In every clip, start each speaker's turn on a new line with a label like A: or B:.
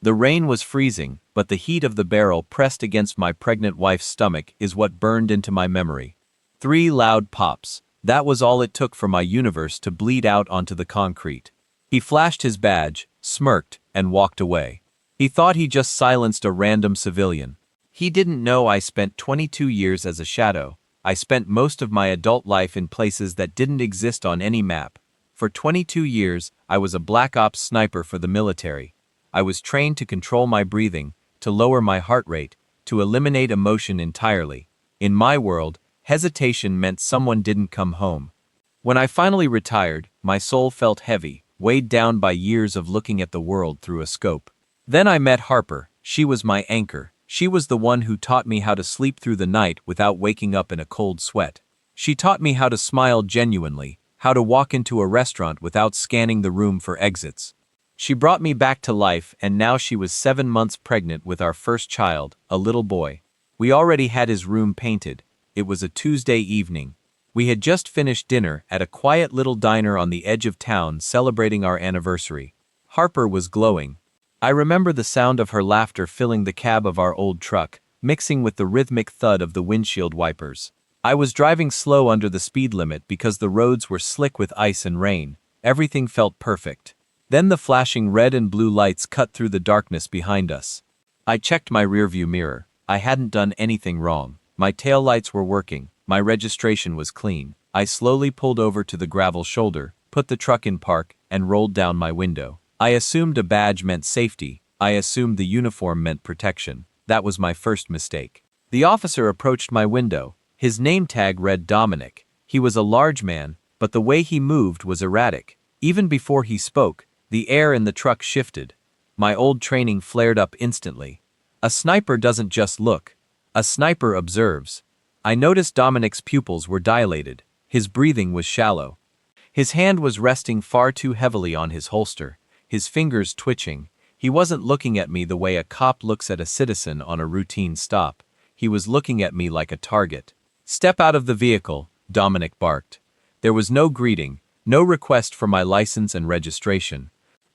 A: The rain was freezing, but the heat of the barrel pressed against my pregnant wife's stomach is what burned into my memory. 3 loud pops. That was all it took for my universe to bleed out onto the concrete. He flashed his badge, smirked, and walked away. He thought he just silenced a random civilian. He didn't know I spent 22 years as a shadow. I spent most of my adult life in places that didn't exist on any map. For 22 years, I was a black ops sniper for the military. I was trained to control my breathing, to lower my heart rate, to eliminate emotion entirely. In my world, hesitation meant someone didn't come home. When I finally retired, my soul felt heavy, weighed down by years of looking at the world through a scope. Then I met Harper. She was my anchor. She was the one who taught me how to sleep through the night without waking up in a cold sweat. She taught me how to smile genuinely, how to walk into a restaurant without scanning the room for exits. She brought me back to life, and now she was 7 months pregnant with our first child, a little boy. We already had his room painted. It was a Tuesday evening. We had just finished dinner at a quiet little diner on the edge of town celebrating our anniversary. Harper was glowing. I remember the sound of her laughter filling the cab of our old truck, mixing with the rhythmic thud of the windshield wipers. I was driving slow under the speed limit because the roads were slick with ice and rain. Everything felt perfect. Then the flashing red and blue lights cut through the darkness behind us. I checked my rearview mirror. I hadn't done anything wrong. My taillights were working. My registration was clean. I slowly pulled over to the gravel shoulder, put the truck in park, and rolled down my window. I assumed a badge meant safety. I assumed the uniform meant protection. That was my first mistake. The officer approached my window. His name tag read Dominic. He was a large man, but the way he moved was erratic. Even before he spoke, the air in the truck shifted. My old training flared up instantly. A sniper doesn't just look. A sniper observes. I noticed Dominic's pupils were dilated. His breathing was shallow. His hand was resting far too heavily on his holster, his fingers twitching. He wasn't looking at me the way a cop looks at a citizen on a routine stop. He was looking at me like a target. "Step out of the vehicle," Dominic barked. There was no greeting, no request for my license and registration.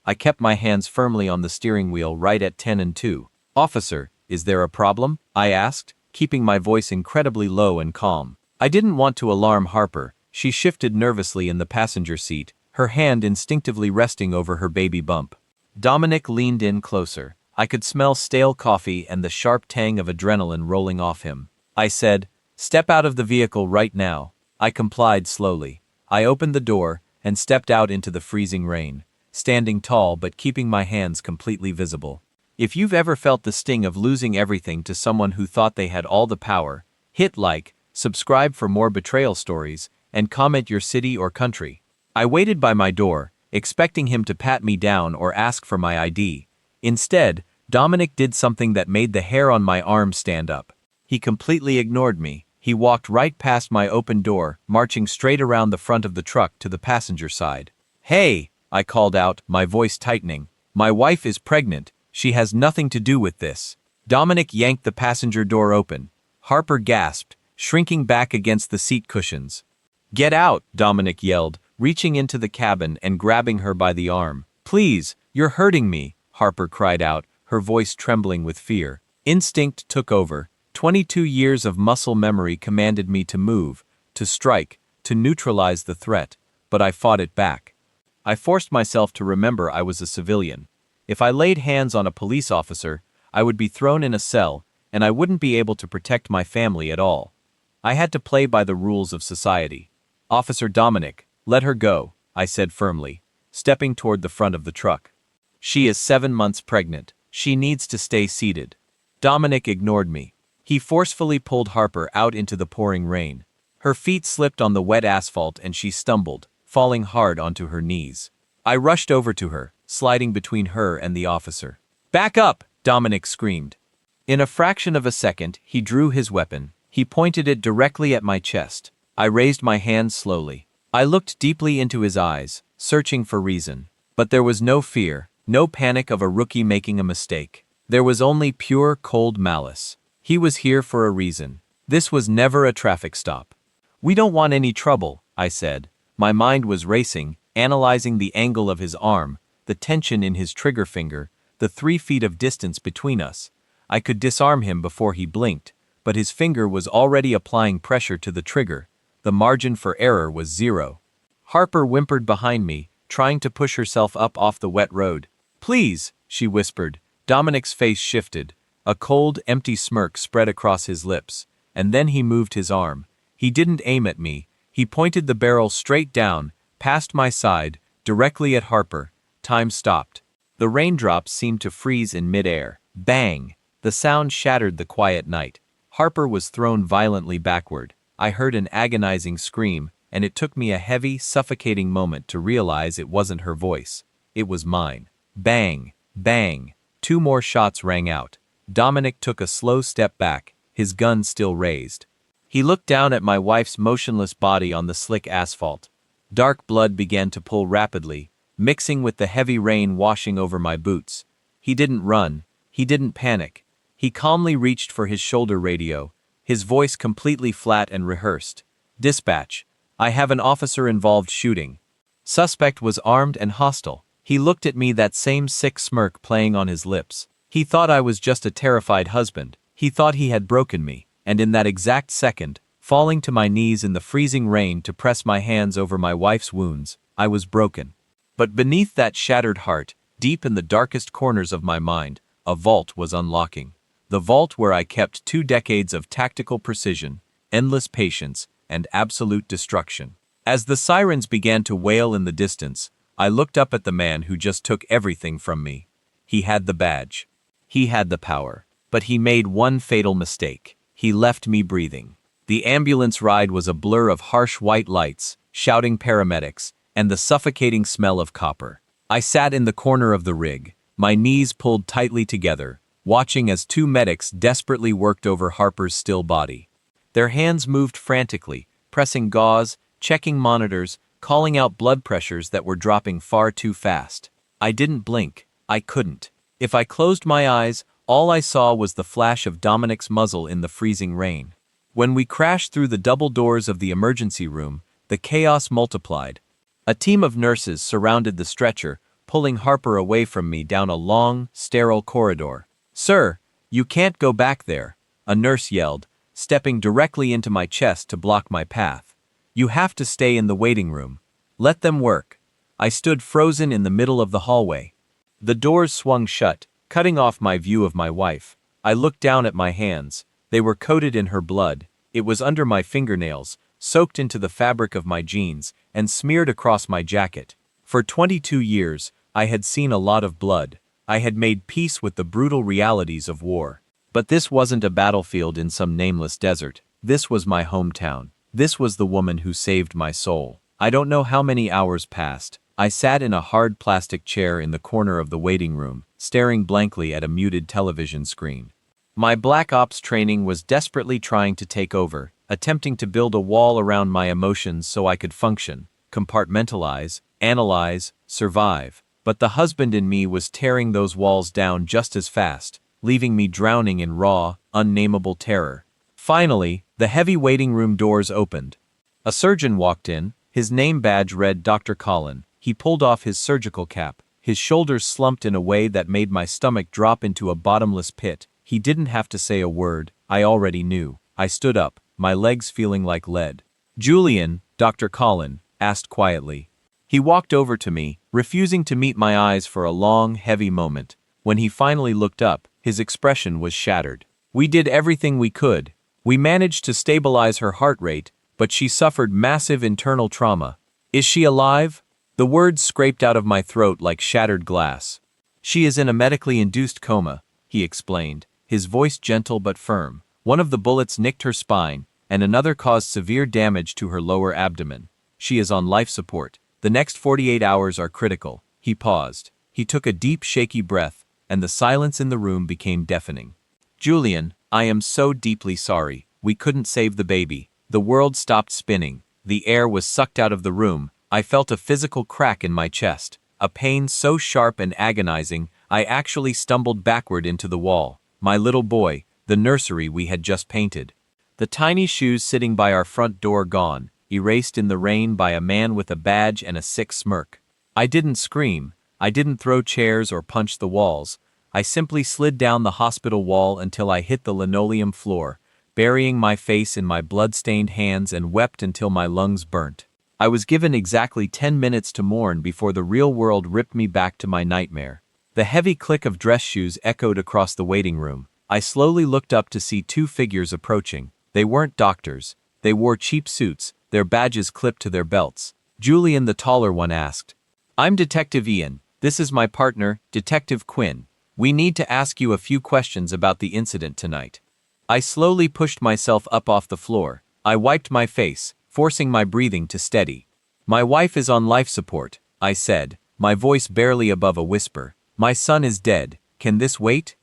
A: I kept my hands firmly on the steering wheel right at 10 and 2. "Officer, is there a problem?" I asked, keeping my voice incredibly low and calm. I didn't want to alarm Harper. She shifted nervously in the passenger seat, her hand instinctively resting over her baby bump. Dominic leaned in closer. I could smell stale coffee and the sharp tang of adrenaline rolling off him. I said, "Step out of the vehicle right now." I complied slowly. I opened the door and stepped out into the freezing rain, standing tall but keeping my hands completely visible. If you've ever felt the sting of losing everything to someone who thought they had all the power, hit like, subscribe for more betrayal stories, and comment your city or country. I waited by my door, expecting him to pat me down or ask for my ID. Instead, Dominic did something that made the hair on my arm stand up. He completely ignored me. He walked right past my open door, marching straight around the front of the truck to the passenger side. "Hey!" I called out, my voice tightening. "My wife is pregnant. She has nothing to do with this." Dominic yanked the passenger door open. Harper gasped, shrinking back against the seat cushions. "Get out!" Dominic yelled, reaching into the cabin and grabbing her by the arm. "Please, you're hurting me," Harper cried out, her voice trembling with fear. Instinct took over. 22 years of muscle memory commanded me to move, to strike, to neutralize the threat, but I fought it back. I forced myself to remember I was a civilian. If I laid hands on a police officer, I would be thrown in a cell, and I wouldn't be able to protect my family at all. I had to play by the rules of society. "Officer Dominic, let her go," I said firmly, stepping toward the front of the truck. "She is 7 months pregnant. She needs to stay seated." Dominic ignored me. He forcefully pulled Harper out into the pouring rain. Her feet slipped on the wet asphalt and she stumbled, falling hard onto her knees. I rushed over to her, sliding between her and the officer. "Back up!" Dominic screamed. In a fraction of a second, he drew his weapon. He pointed it directly at my chest. I raised my hand slowly. I looked deeply into his eyes, searching for reason. But there was no fear, no panic of a rookie making a mistake. There was only pure, cold malice. He was here for a reason. This was never a traffic stop. "We don't want any trouble," I said. My mind was racing, analyzing the angle of his arm, the tension in his trigger finger, the 3 feet of distance between us. I could disarm him before he blinked, but his finger was already applying pressure to the trigger. The margin for error was 0. Harper whimpered behind me, trying to push herself up off the wet road. "Please," she whispered. Dominic's face shifted. A cold, empty smirk spread across his lips, and then he moved his arm. He didn't aim at me. He pointed the barrel straight down, past my side, directly at Harper. Time stopped. The raindrops seemed to freeze in midair. Bang! The sound shattered the quiet night. Harper was thrown violently backward. I heard an agonizing scream, and it took me a heavy, suffocating moment to realize it wasn't her voice. It was mine. Bang! Bang! 2 more shots rang out. Dominic took a slow step back, his gun still raised. He looked down at my wife's motionless body on the slick asphalt. Dark blood began to pool rapidly, mixing with the heavy rain washing over my boots. He didn't run. He didn't panic. He calmly reached for his shoulder radio, his voice completely flat and rehearsed. "Dispatch. I have an officer-involved shooting. Suspect was armed and hostile." He looked at me, that same sick smirk playing on his lips. He thought I was just a terrified husband. He thought he had broken me, and in that exact second, falling to my knees in the freezing rain to press my hands over my wife's wounds, I was broken. But beneath that shattered heart, deep in the darkest corners of my mind, a vault was unlocking. The vault where I kept 2 decades of tactical precision, endless patience, and absolute destruction. As the sirens began to wail in the distance, I looked up at the man who just took everything from me. He had the badge. He had the power. But he made one fatal mistake. He left me breathing. The ambulance ride was a blur of harsh white lights, shouting paramedics, and the suffocating smell of copper. I sat in the corner of the rig, my knees pulled tightly together, watching as 2 medics desperately worked over Harper's still body. Their hands moved frantically, pressing gauze, checking monitors, calling out blood pressures that were dropping far too fast. I didn't blink. I couldn't. If I closed my eyes, all I saw was the flash of Dominic's muzzle in the freezing rain. When we crashed through the double doors of the emergency room, the chaos multiplied. A team of nurses surrounded the stretcher, pulling Harper away from me down a long, sterile corridor. "Sir, you can't go back there," a nurse yelled, stepping directly into my chest to block my path. "You have to stay in the waiting room. Let them work." I stood frozen in the middle of the hallway. The doors swung shut, cutting off my view of my wife. I looked down at my hands. They were coated in her blood. It was under my fingernails, soaked into the fabric of my jeans, and smeared across my jacket. For 22 years, I had seen a lot of blood. I had made peace with the brutal realities of war. But this wasn't a battlefield in some nameless desert. This was my hometown. This was the woman who saved my soul. I don't know how many hours passed. I sat in a hard plastic chair in the corner of the waiting room, staring blankly at a muted television screen. My Black Ops training was desperately trying to take over, attempting to build a wall around my emotions so I could function, compartmentalize, analyze, survive. But the husband in me was tearing those walls down just as fast, leaving me drowning in raw, unnameable terror. Finally, the heavy waiting room doors opened. A surgeon walked in. His name badge read Dr. Collin. He pulled off his surgical cap. His shoulders slumped in a way that made my stomach drop into a bottomless pit. He didn't have to say a word. I already knew. I stood up, my legs feeling like lead. "Julian," Dr. Collin asked quietly. He walked over to me, refusing to meet my eyes for a long, heavy moment. When he finally looked up, his expression was shattered. "We did everything we could. We managed to stabilize her heart rate, but she suffered massive internal trauma. Is she alive?" The words scraped out of my throat like shattered glass. "She is in a medically induced coma," he explained, his voice gentle but firm. "One of the bullets nicked her spine, and another caused severe damage to her lower abdomen. She is on life support. The next 48 hours are critical." He paused. He took a deep, shaky breath, and the silence in the room became deafening. "Julian, I am so deeply sorry. We couldn't save the baby." The world stopped spinning. The air was sucked out of the room. I felt a physical crack in my chest, a pain so sharp and agonizing, I actually stumbled backward into the wall. My little boy, the nursery we had just painted. The tiny shoes sitting by our front door gone, erased in the rain by a man with a badge and a sick smirk. I didn't scream. I didn't throw chairs or punch the walls. I simply slid down the hospital wall until I hit the linoleum floor, burying my face in my blood-stained hands and wept until my lungs burnt. I was given exactly 10 minutes to mourn before the real world ripped me back to my nightmare. The heavy click of dress shoes echoed across the waiting room. I slowly looked up to see two figures approaching. They weren't doctors. They wore cheap suits, their badges clipped to their belts. Julian, the taller one, asked, "I'm Detective Ian. This is my partner, Detective Quinn. We need to ask you a few questions about the incident tonight." I slowly pushed myself up off the floor. I wiped my face, forcing my breathing to steady. "My wife is on life support," I said, my voice barely above a whisper. "My son is dead. Can this wait?"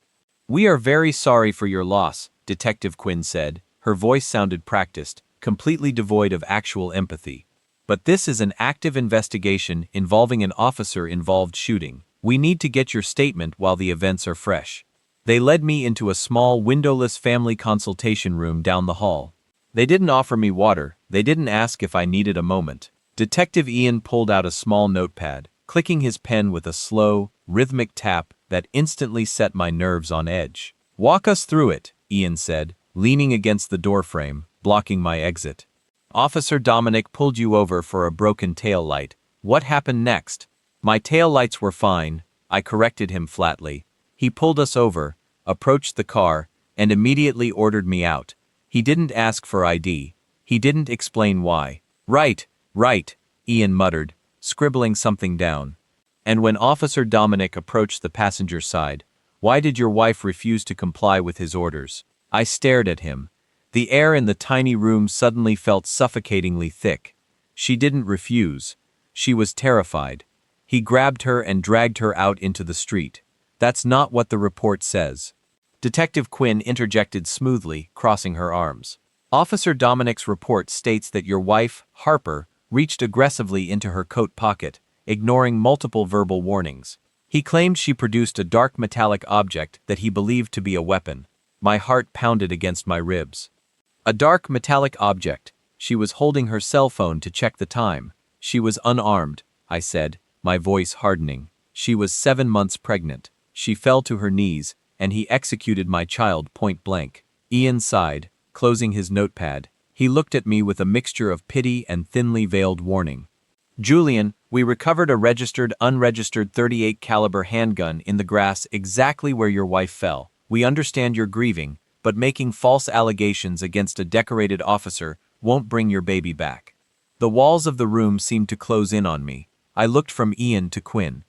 A: "We are very sorry for your loss," Detective Quinn said. Her voice sounded practiced, completely devoid of actual empathy. "But this is an active investigation involving an officer-involved shooting. We need to get your statement while the events are fresh." They led me into a small, windowless family consultation room down the hall. They didn't offer me water. They didn't ask if I needed a moment. Detective Ian pulled out a small notepad, clicking his pen with a slow, rhythmic tap that instantly set my nerves on edge. "Walk us through it," Ian said, leaning against the doorframe, blocking my exit. "Officer Dominic pulled you over for a broken tail light. What happened next?" "My tail lights were fine," I corrected him flatly. "He pulled us over, approached the car, and immediately ordered me out. He didn't ask for ID. He didn't explain why." Right, Ian muttered, scribbling something down. "And when Officer Dominic approached the passenger side, why did your wife refuse to comply with his orders?" I stared at him. The air in the tiny room suddenly felt suffocatingly thick. She didn't refuse. She was terrified. He grabbed her and dragged her out into the street. "That's not what the report says." Detective Quinn interjected smoothly, crossing her arms. "Officer Dominic's report states that your wife, Harper, reached aggressively into her coat pocket, ignoring multiple verbal warnings. He claimed she produced a dark metallic object that he believed to be a weapon." My heart pounded against my ribs. A dark metallic object. She was holding her cell phone to check the time. She was unarmed, I said, my voice hardening. She was 7 months pregnant. She fell to her knees, and he executed my child point blank. Ian sighed, closing his notepad. He looked at me with a mixture of pity and thinly veiled warning. "Julian, we recovered a unregistered 38 caliber handgun in the grass exactly where your wife fell. We understand you're grieving, but making false allegations against a decorated officer won't bring your baby back." The walls of the room seemed to close in on me. I looked from Ian to Quinn.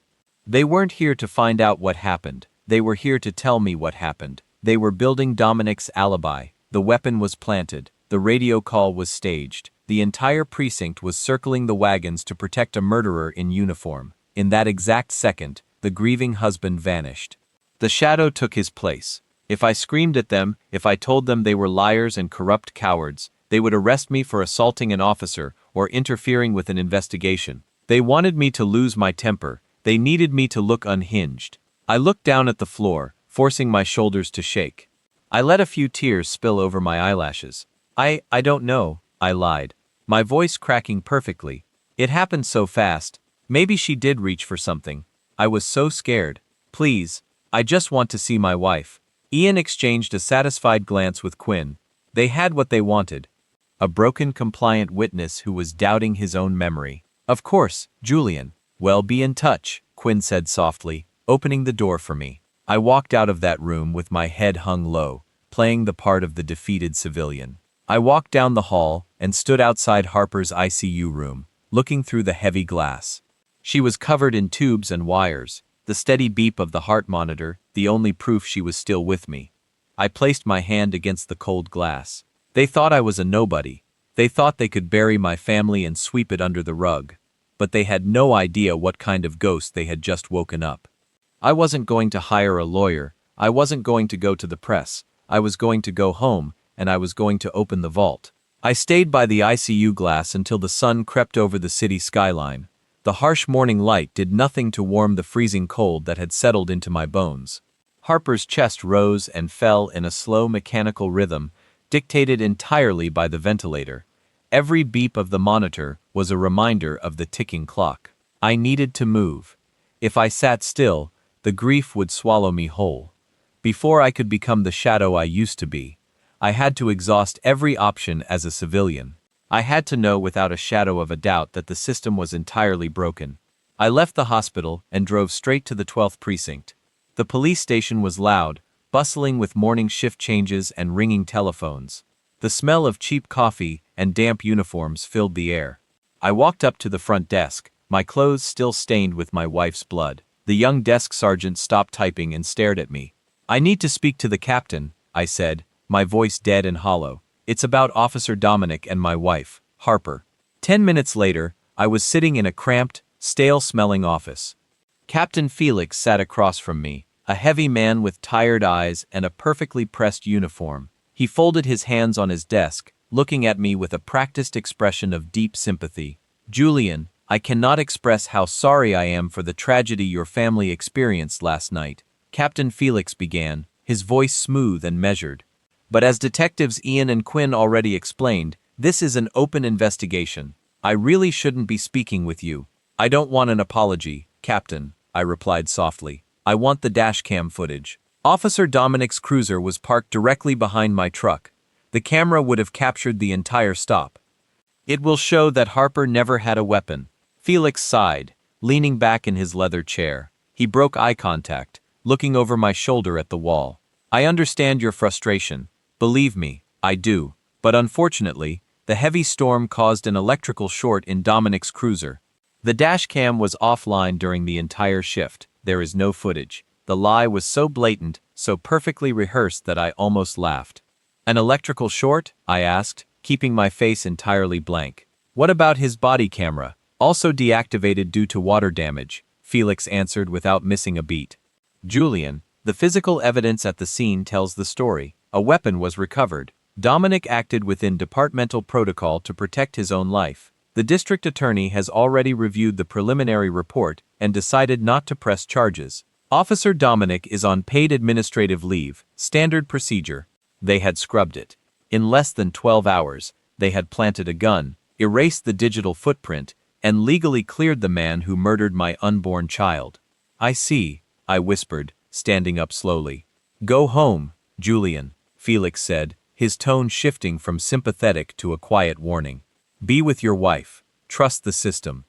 A: They weren't here to find out what happened. They were here to tell me what happened. They were building Dominic's alibi. The weapon was planted. The radio call was staged. The entire precinct was circling the wagons to protect a murderer in uniform. In that exact second, the grieving husband vanished. The shadow took his place. If I screamed at them, if I told them they were liars and corrupt cowards, they would arrest me for assaulting an officer or interfering with an investigation. They wanted me to lose my temper. They needed me to look unhinged. I looked down at the floor, forcing my shoulders to shake. I let a few tears spill over my eyelashes. I don't know," I lied, my voice cracking perfectly. "It happened so fast. Maybe she did reach for something. I was so scared. Please, I just want to see my wife." Ian exchanged a satisfied glance with Quinn. They had what they wanted. A broken compliant witness who was doubting his own memory. "Of course, Julian." "Well, be in touch," Quinn said softly, opening the door for me. I walked out of that room with my head hung low, playing the part of the defeated civilian. I walked down the hall and stood outside Harper's ICU room, looking through the heavy glass. She was covered in tubes and wires, the steady beep of the heart monitor, the only proof she was still with me. I placed my hand against the cold glass. They thought I was a nobody. They thought they could bury my family and sweep it under the rug. But they had no idea what kind of ghost they had just woken up. I wasn't going to hire a lawyer. I wasn't going to go to the press. I was going to go home, and I was going to open the vault. I stayed by the ICU glass until the sun crept over the city skyline. The harsh morning light did nothing to warm the freezing cold that had settled into my bones. Harper's chest rose and fell in a slow mechanical rhythm, dictated entirely by the ventilator. Every beep of the monitor was a reminder of the ticking clock. I needed to move. If I sat still, the grief would swallow me whole. Before I could become the shadow I used to be, I had to exhaust every option as a civilian. I had to know without a shadow of a doubt that the system was entirely broken. I left the hospital and drove straight to the 12th precinct. The police station was loud, bustling with morning shift changes and ringing telephones. The smell of cheap coffee and damp uniforms filled the air. I walked up to the front desk, my clothes still stained with my wife's blood. The young desk sergeant stopped typing and stared at me. "I need to speak to the captain," I said, my voice dead and hollow. "It's about Officer Dominic and my wife, Harper." 10 minutes later, I was sitting in a cramped, stale-smelling office. Captain Felix sat across from me, a heavy man with tired eyes and a perfectly pressed uniform. He folded his hands on his desk, looking at me with a practiced expression of deep sympathy. "Julian, I cannot express how sorry I am for the tragedy your family experienced last night," Captain Felix began, his voice smooth and measured. "But as detectives Ian and Quinn already explained, this is an open investigation. I really shouldn't be speaking with you." "I don't want an apology, Captain," I replied softly. "I want the dashcam footage." Officer Dominic's cruiser was parked directly behind my truck. The camera would have captured the entire stop. "It will show that Harper never had a weapon." Felix sighed, leaning back in his leather chair. He broke eye contact, looking over my shoulder at the wall. "I understand your frustration. Believe me, I do. But unfortunately, the heavy storm caused an electrical short in Dominic's cruiser. The dashcam was offline during the entire shift. There is no footage. The lie was so blatant, so perfectly rehearsed that I almost laughed. "An electrical short?" I asked, keeping my face entirely blank. "What about his body camera? Also deactivated due to water damage," Felix answered without missing a beat. "Julian, the physical evidence at the scene tells the story. A weapon was recovered. Dominic acted within departmental protocol to protect his own life. The district attorney has already reviewed the preliminary report and decided not to press charges. Officer Dominic is on paid administrative leave, standard procedure." They had scrubbed it. In less than 12 hours, they had planted a gun, erased the digital footprint, and legally cleared the man who murdered my unborn child. "I see," I whispered, standing up slowly. "Go home, Julian," Felix said, his tone shifting from sympathetic to a quiet warning. "Be with your wife. Trust the system.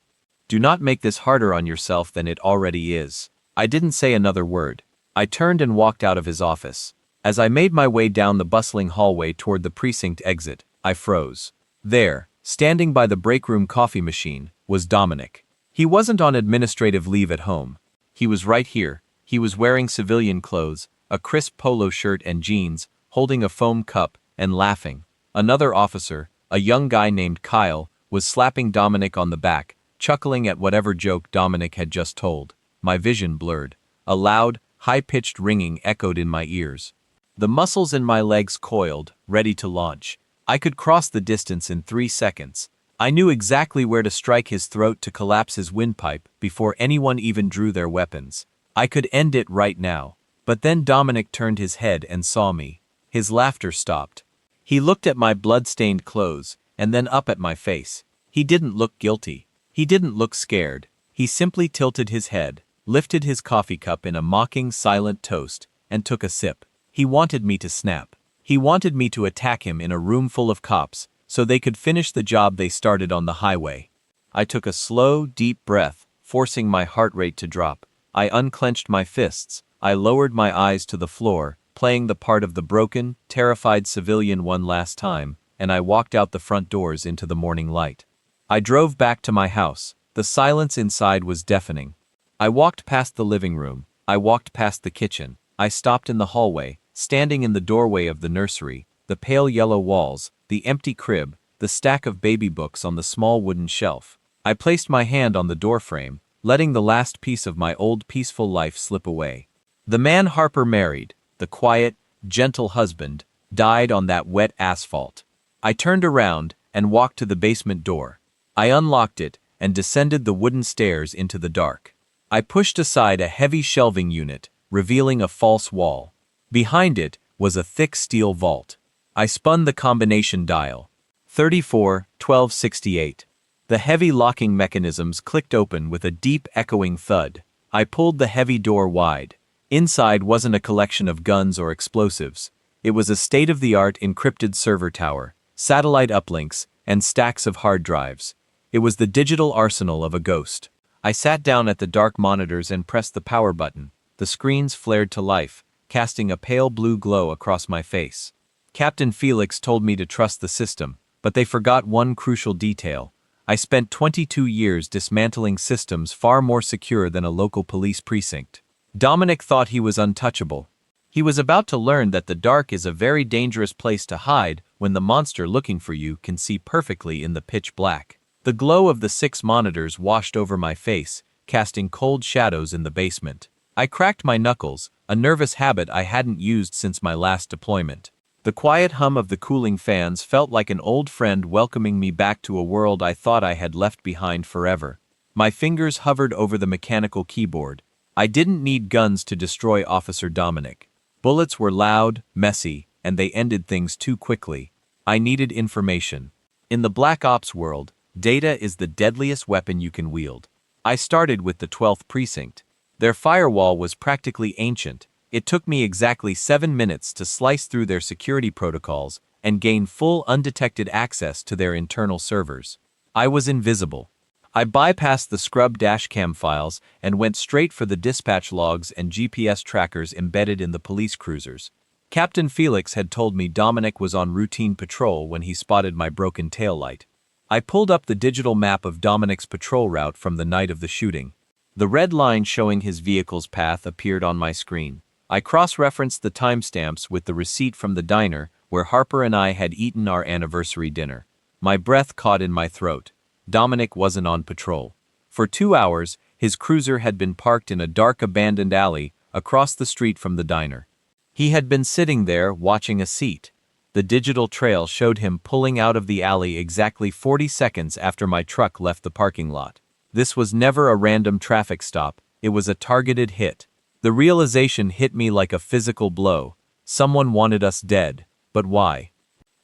A: Do not make this harder on yourself than it already is." I didn't say another word. I turned and walked out of his office. As I made my way down the bustling hallway toward the precinct exit, I froze. There, standing by the break room coffee machine, was Dominic. He wasn't on administrative leave at home. He was right here. He was wearing civilian clothes, a crisp polo shirt and jeans, holding a foam cup, and laughing. Another officer, a young guy named Kyle, was slapping Dominic on the back, chuckling at whatever joke Dominic had just told. My vision blurred. A loud, high-pitched ringing echoed in my ears. The muscles in my legs coiled, ready to launch. I could cross the distance in 3 seconds. I knew exactly where to strike his throat to collapse his windpipe before anyone even drew their weapons. I could end it right now. But then Dominic turned his head and saw me. His laughter stopped. He looked at my blood-stained clothes, and then up at my face. He didn't look guilty. He didn't look scared. He simply tilted his head, lifted his coffee cup in a mocking, silent toast, and took a sip. He wanted me to snap. He wanted me to attack him in a room full of cops, so they could finish the job they started on the highway. I took a slow, deep breath, forcing my heart rate to drop. I unclenched my fists. I lowered my eyes to the floor, playing the part of the broken, terrified civilian one last time, and I walked out the front doors into the morning light. I drove back to my house. The silence inside was deafening. I walked past the living room. I walked past the kitchen. I stopped in the hallway, standing in the doorway of the nursery, the pale yellow walls, the empty crib, the stack of baby books on the small wooden shelf. I placed my hand on the doorframe, letting the last piece of my old peaceful life slip away. The man Harper married, the quiet, gentle husband, died on that wet asphalt. I turned around and walked to the basement door. I unlocked it and descended the wooden stairs into the dark. I pushed aside a heavy shelving unit, revealing a false wall. Behind it was a thick steel vault. I spun the combination dial. 34-1268. The heavy locking mechanisms clicked open with a deep echoing thud. I pulled the heavy door wide. Inside wasn't a collection of guns or explosives. It was a state-of-the-art encrypted server tower, satellite uplinks, and stacks of hard drives. It was the digital arsenal of a ghost. I sat down at the dark monitors and pressed the power button. The screens flared to life, casting a pale blue glow across my face. Captain Felix told me to trust the system, but they forgot one crucial detail. I spent 22 years dismantling systems far more secure than a local police precinct. Dominic thought he was untouchable. He was about to learn that the dark is a very dangerous place to hide when the monster looking for you can see perfectly in the pitch black. The glow of the 6 monitors washed over my face, casting cold shadows in the basement. I cracked my knuckles, a nervous habit I hadn't used since my last deployment. The quiet hum of the cooling fans felt like an old friend welcoming me back to a world I thought I had left behind forever. My fingers hovered over the mechanical keyboard. I didn't need guns to destroy Officer Dominic. Bullets were loud, messy, and they ended things too quickly. I needed information. In the Black Ops world, data is the deadliest weapon you can wield. I started with the 12th precinct. Their firewall was practically ancient. It took me exactly 7 minutes to slice through their security protocols and gain full undetected access to their internal servers. I was invisible. I bypassed the scrub dashcam files and went straight for the dispatch logs and GPS trackers embedded in the police cruisers. Captain Felix had told me Dominic was on routine patrol when he spotted my broken taillight. I pulled up the digital map of Dominic's patrol route from the night of the shooting. The red line showing his vehicle's path appeared on my screen. I cross-referenced the timestamps with the receipt from the diner where Harper and I had eaten our anniversary dinner. My breath caught in my throat. Dominic wasn't on patrol. For 2 hours, his cruiser had been parked in a dark abandoned alley across the street from the diner. He had been sitting there watching a seat. The digital trail showed him pulling out of the alley exactly 40 seconds after my truck left the parking lot. This was never a random traffic stop, it was a targeted hit. The realization hit me like a physical blow. Someone wanted us dead, but why?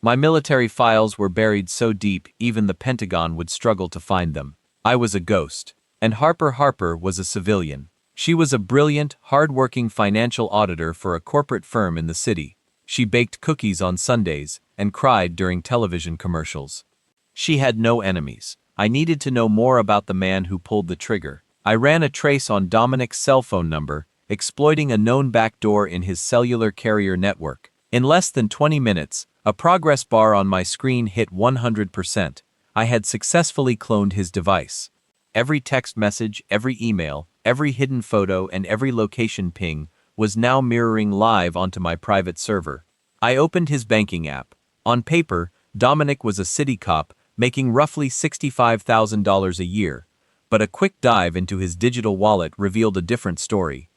A: My military files were buried so deep even the Pentagon would struggle to find them. I was a ghost, and Harper was a civilian. She was a brilliant, hard-working financial auditor for a corporate firm in the city. She baked cookies on Sundays and cried during television commercials. She had no enemies. I needed to know more about the man who pulled the trigger. I ran a trace on Dominic's cell phone number, exploiting a known backdoor in his cellular carrier network. In less than 20 minutes, a progress bar on my screen hit 100%. I had successfully cloned his device. Every text message, every email, every hidden photo, and every location ping was now mirroring live onto my private server. I opened his banking app. On paper, Dominic was a city cop, making roughly $65,000 a year. But a quick dive into his digital wallet revealed a different story.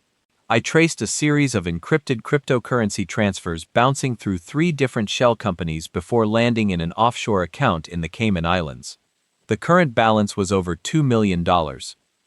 A: I traced a series of encrypted cryptocurrency transfers bouncing through 3 different shell companies before landing in an offshore account in the Cayman Islands. The current balance was over $2 million.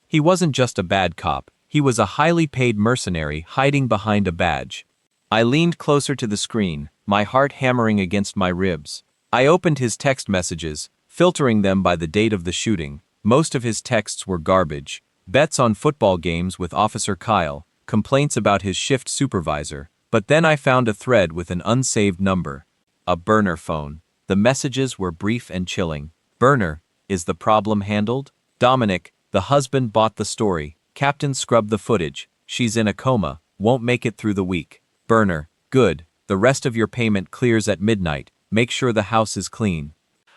A: He wasn't just a bad cop, he was a highly paid mercenary hiding behind a badge. I leaned closer to the screen, my heart hammering against my ribs. I opened his text messages, filtering them by the date of the shooting. Most of his texts were garbage. Bets on football games with Officer Kyle, complaints about his shift supervisor, but then I found a thread with an unsaved number. A burner phone. The messages were brief and chilling. Burner, is the problem handled? Dominic, the husband bought the story. Captain scrubbed the footage. She's in a coma, won't make it through the week. Burner, good, the rest of your payment clears at midnight. Make sure the house is clean.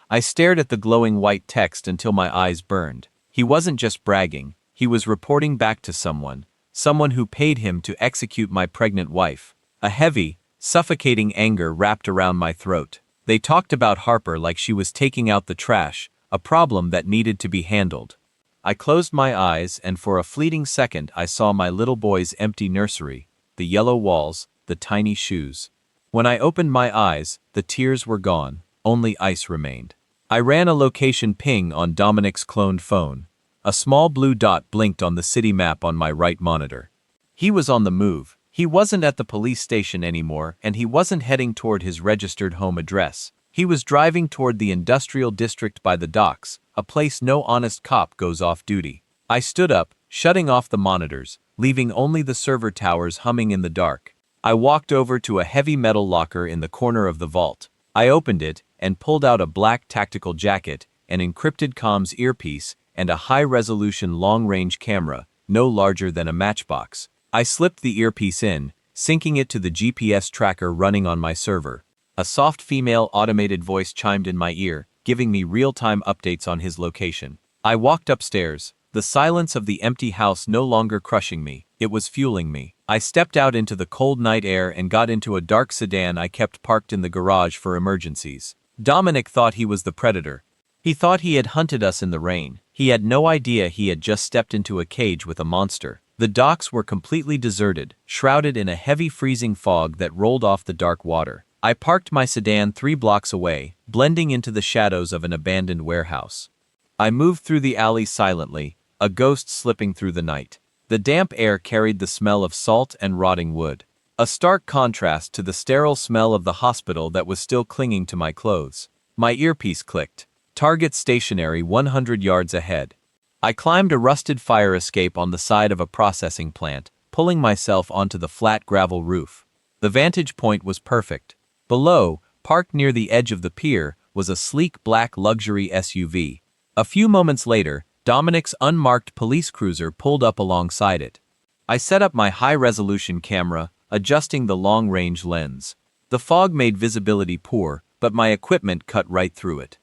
A: I stared at the glowing white text until my eyes burned. He wasn't just bragging, he was reporting back to someone who paid him to execute my pregnant wife. A heavy, suffocating anger wrapped around my throat. They talked about Harper like she was taking out the trash, a problem that needed to be handled. I closed my eyes and for a fleeting second I saw my little boy's empty nursery, the yellow walls, the tiny shoes. When I opened my eyes, the tears were gone, only ice remained. I ran a location ping on Dominic's cloned phone. A small blue dot blinked on the city map on my right monitor. He was on the move. He wasn't at the police station anymore, and he wasn't heading toward his registered home address. He was driving toward the industrial district by the docks, a place no honest cop goes off duty. I stood up, shutting off the monitors, leaving only the server towers humming in the dark. I walked over to a heavy metal locker in the corner of the vault. I opened it and pulled out a black tactical jacket, an encrypted comms earpiece, and a high-resolution long-range camera, no larger than a matchbox. I slipped the earpiece in, syncing it to the GPS tracker running on my server. A soft female automated voice chimed in my ear, giving me real-time updates on his location. I walked upstairs, the silence of the empty house no longer crushing me, it was fueling me. I stepped out into the cold night air and got into a dark sedan I kept parked in the garage for emergencies. Dominic thought he was the predator. He thought he had hunted us in the rain. He had no idea he had just stepped into a cage with a monster. The docks were completely deserted, shrouded in a heavy freezing fog that rolled off the dark water. I parked my sedan 3 blocks away, blending into the shadows of an abandoned warehouse. I moved through the alley silently, a ghost slipping through the night. The damp air carried the smell of salt and rotting wood, a stark contrast to the sterile smell of the hospital that was still clinging to my clothes. My earpiece clicked. Target stationary 100 yards ahead. I climbed a rusted fire escape on the side of a processing plant, pulling myself onto the flat gravel roof. The vantage point was perfect. Below, parked near the edge of the pier, was a sleek black luxury SUV. A few moments later, Dominic's unmarked police cruiser pulled up alongside it. I set up my high-resolution camera, adjusting the long-range lens. The fog made visibility poor, but my equipment cut right through it.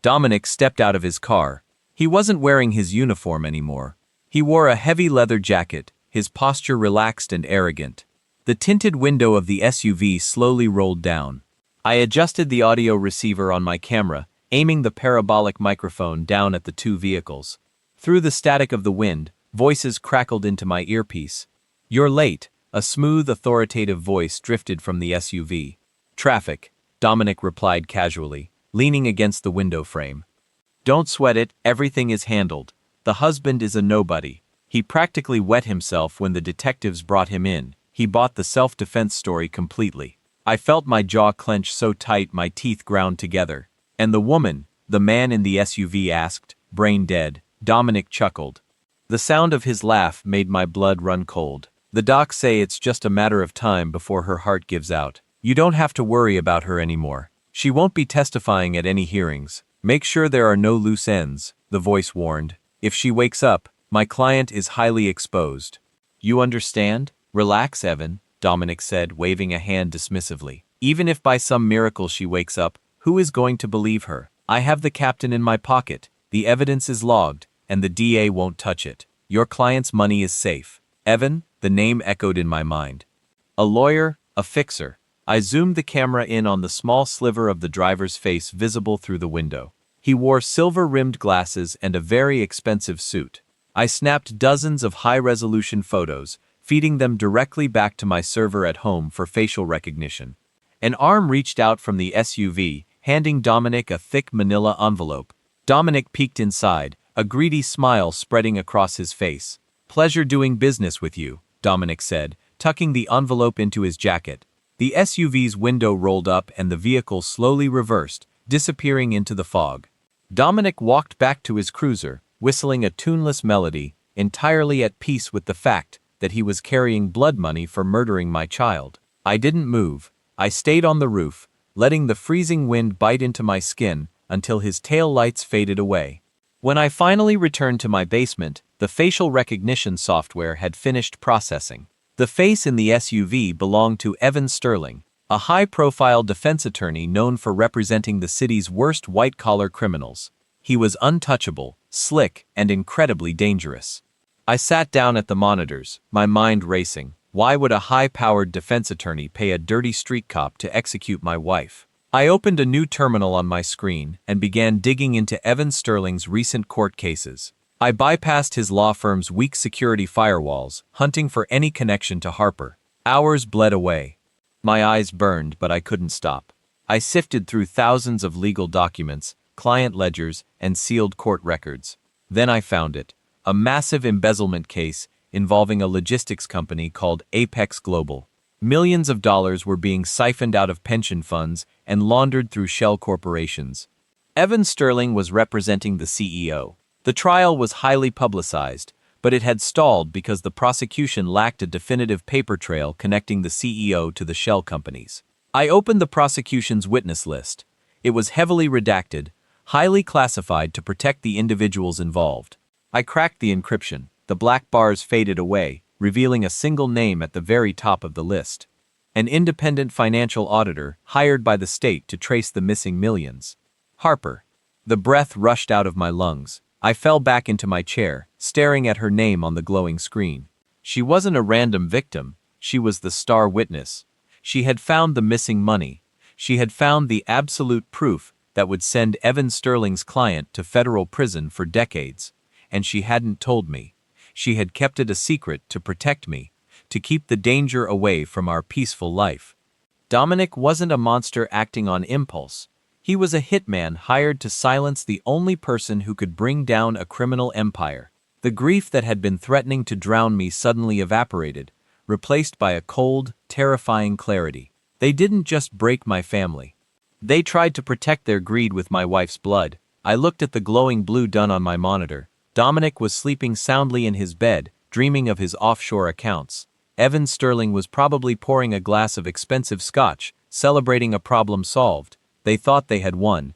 A: Dominic stepped out of his car. He wasn't wearing his uniform anymore. He wore a heavy leather jacket, his posture relaxed and arrogant. The tinted window of the SUV slowly rolled down. I adjusted the audio receiver on my camera, aiming the parabolic microphone down at the two vehicles. Through the static of the wind, voices crackled into my earpiece. "You're late," a smooth, authoritative voice drifted from the SUV. "Traffic," Dominic replied casually, leaning against the window frame. "Don't sweat it, everything is handled. The husband is a nobody. He practically wet himself when the detectives brought him in. He bought the self-defense story completely." I felt my jaw clench so tight my teeth ground together. "And the woman?" the man in the SUV asked, brain dead. Dominic chuckled. The sound of his laugh made my blood run cold. "The docs say it's just a matter of time before her heart gives out. You don't have to worry about her anymore. She won't be testifying at any hearings. Make sure there are no loose ends," the voice warned. "If she wakes up, my client is highly exposed." "You understand? Relax, Evan," Dominic said, waving a hand dismissively. "Even if by some miracle she wakes up, who is going to believe her? I have the captain in my pocket, the evidence is logged, and the DA won't touch it. Your client's money is safe." Evan, the name echoed in my mind. A lawyer, a fixer. I zoomed the camera in on the small sliver of the driver's face visible through the window. He wore silver-rimmed glasses and a very expensive suit. I snapped dozens of high-resolution photos, feeding them directly back to my server at home for facial recognition. An arm reached out from the SUV, handing Dominic a thick manila envelope. Dominic peeked inside, a greedy smile spreading across his face. "Pleasure doing business with you," Dominic said, tucking the envelope into his jacket. The SUV's window rolled up and the vehicle slowly reversed, disappearing into the fog. Dominic walked back to his cruiser, whistling a tuneless melody, entirely at peace with the fact that he was carrying blood money for murdering my child. I didn't move. I stayed on the roof, letting the freezing wind bite into my skin until his tail lights faded away. When I finally returned to my basement, the facial recognition software had finished processing. The face in the SUV belonged to Evan Sterling, a high-profile defense attorney known for representing the city's worst white-collar criminals. He was untouchable, slick, and incredibly dangerous. I sat down at the monitors, my mind racing. Why would a high-powered defense attorney pay a dirty street cop to execute my wife? I opened a new terminal on my screen and began digging into Evan Sterling's recent court cases. I bypassed his law firm's weak security firewalls, hunting for any connection to Harper. Hours bled away. My eyes burned, but I couldn't stop. I sifted through thousands of legal documents, client ledgers, and sealed court records. Then I found it. A massive embezzlement case involving a logistics company called Apex Global. Millions of dollars were being siphoned out of pension funds and laundered through shell corporations. Evan Sterling was representing the CEO. The trial was highly publicized, but it had stalled because the prosecution lacked a definitive paper trail connecting the CEO to the shell companies. I opened the prosecution's witness list. It was heavily redacted, highly classified to protect the individuals involved. I cracked the encryption. The black bars faded away, revealing a single name at the very top of the list. An independent financial auditor hired by the state to trace the missing millions. Harper. The breath rushed out of my lungs. I fell back into my chair, staring at her name on the glowing screen. She wasn't a random victim. She was the star witness. She had found the missing money. She had found the absolute proof that would send Evan Sterling's client to federal prison for decades. And she hadn't told me. She had kept it a secret to protect me, to keep the danger away from our peaceful life. Dominic wasn't a monster acting on impulse. He was a hitman hired to silence the only person who could bring down a criminal empire. The grief that had been threatening to drown me suddenly evaporated, replaced by a cold, terrifying clarity. They didn't just break my family. They tried to protect their greed with my wife's blood. I looked at the glowing blue done on my monitor. Dominic was sleeping soundly in his bed, dreaming of his offshore accounts. Evan Sterling was probably pouring a glass of expensive scotch, celebrating a problem solved. They thought they had won.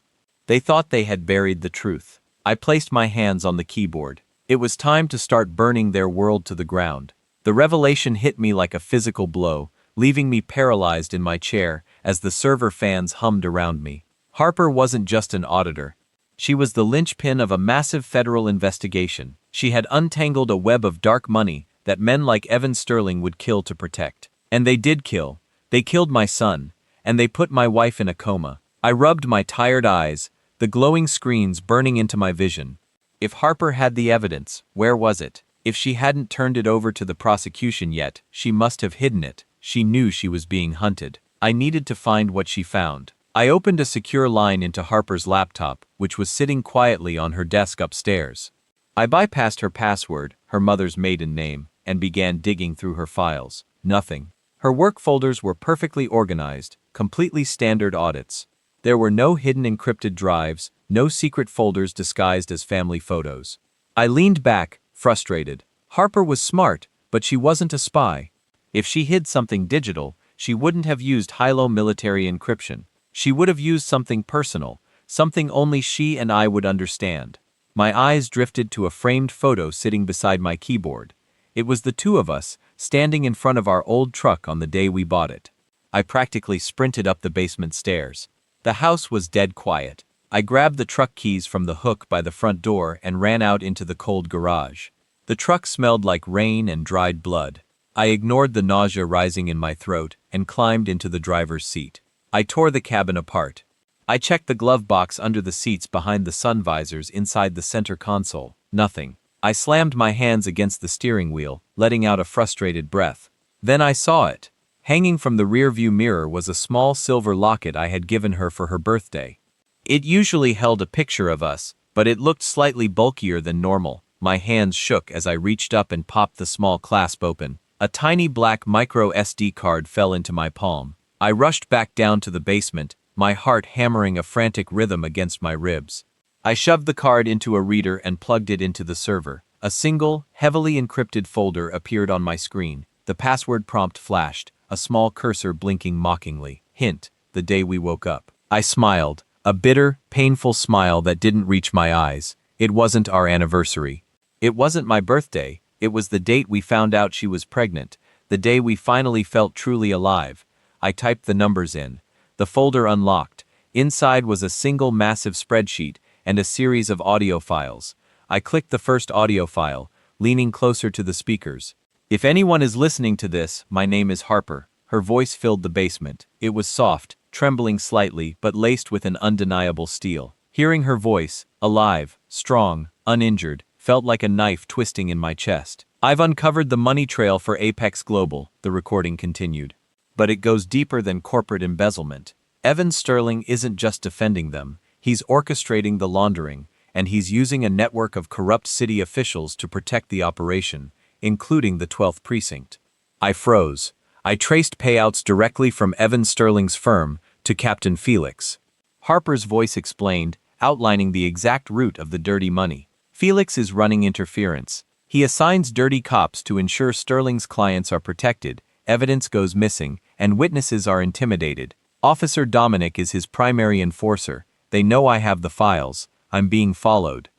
A: They thought they had buried the truth. I placed my hands on the keyboard. It was time to start burning their world to the ground. The revelation hit me like a physical blow, leaving me paralyzed in my chair as the server fans hummed around me. Harper wasn't just an auditor. She was the linchpin of a massive federal investigation. She had untangled a web of dark money that men like Evan Sterling would kill to protect. And they did kill. They killed my son, and they put my wife in a coma. I rubbed my tired eyes, the glowing screens burning into my vision. If Harper had the evidence, where was it? If she hadn't turned it over to the prosecution yet, she must have hidden it. She knew she was being hunted. I needed to find what she found. I opened a secure line into Harper's laptop, which was sitting quietly on her desk upstairs. I bypassed her password, her mother's maiden name, and began digging through her files. Nothing. Her work folders were perfectly organized, completely standard audits. There were no hidden encrypted drives, no secret folders disguised as family photos. I leaned back, frustrated. Harper was smart, but she wasn't a spy. If she hid something digital, she wouldn't have used high-low military encryption. She would have used something personal, something only she and I would understand. My eyes drifted to a framed photo sitting beside my keyboard. It was the two of us, standing in front of our old truck on the day we bought it. I practically sprinted up the basement stairs. The house was dead quiet. I grabbed the truck keys from the hook by the front door and ran out into the cold garage. The truck smelled like rain and dried blood. I ignored the nausea rising in my throat and climbed into the driver's seat. I tore the cabin apart. I checked the glove box under the seats behind the sun visors inside the center console. Nothing. I slammed my hands against the steering wheel, letting out a frustrated breath. Then I saw it. Hanging from the rearview mirror was a small silver locket I had given her for her birthday. It usually held a picture of us, but it looked slightly bulkier than normal. My hands shook as I reached up and popped the small clasp open. A tiny black micro SD card fell into my palm. I rushed back down to the basement, my heart hammering a frantic rhythm against my ribs. I shoved the card into a reader and plugged it into the server. A single, heavily encrypted folder appeared on my screen. The password prompt flashed, a small cursor blinking mockingly. Hint, the day we woke up. I smiled, a bitter, painful smile that didn't reach my eyes. It wasn't our anniversary. It wasn't my birthday. It was the date we found out she was pregnant, the day we finally felt truly alive. I typed the numbers in. The folder unlocked. Inside was a single massive spreadsheet and a series of audio files. I clicked the first audio file, leaning closer to the speakers. If anyone is listening to this, my name is Harper. Her voice filled the basement. It was soft, trembling slightly, but laced with an undeniable steel. Hearing her voice, alive, strong, uninjured, felt like a knife twisting in my chest. I've uncovered the money trail for Apex Global, the recording continued. But it goes deeper than corporate embezzlement. Evan Sterling isn't just defending them. He's orchestrating the laundering, and he's using a network of corrupt city officials to protect the operation, including the 12th precinct. I froze. I traced payouts directly from Evan Sterling's firm to Captain Felix. Harper's voice explained, outlining the exact route of the dirty money. Felix is running interference. He assigns dirty cops to ensure Sterling's clients are protected, evidence goes missing, and witnesses are intimidated. Officer Dominic is his primary enforcer. They know I have the files. I'm being followed.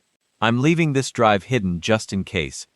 A: I'm leaving this drive hidden just in case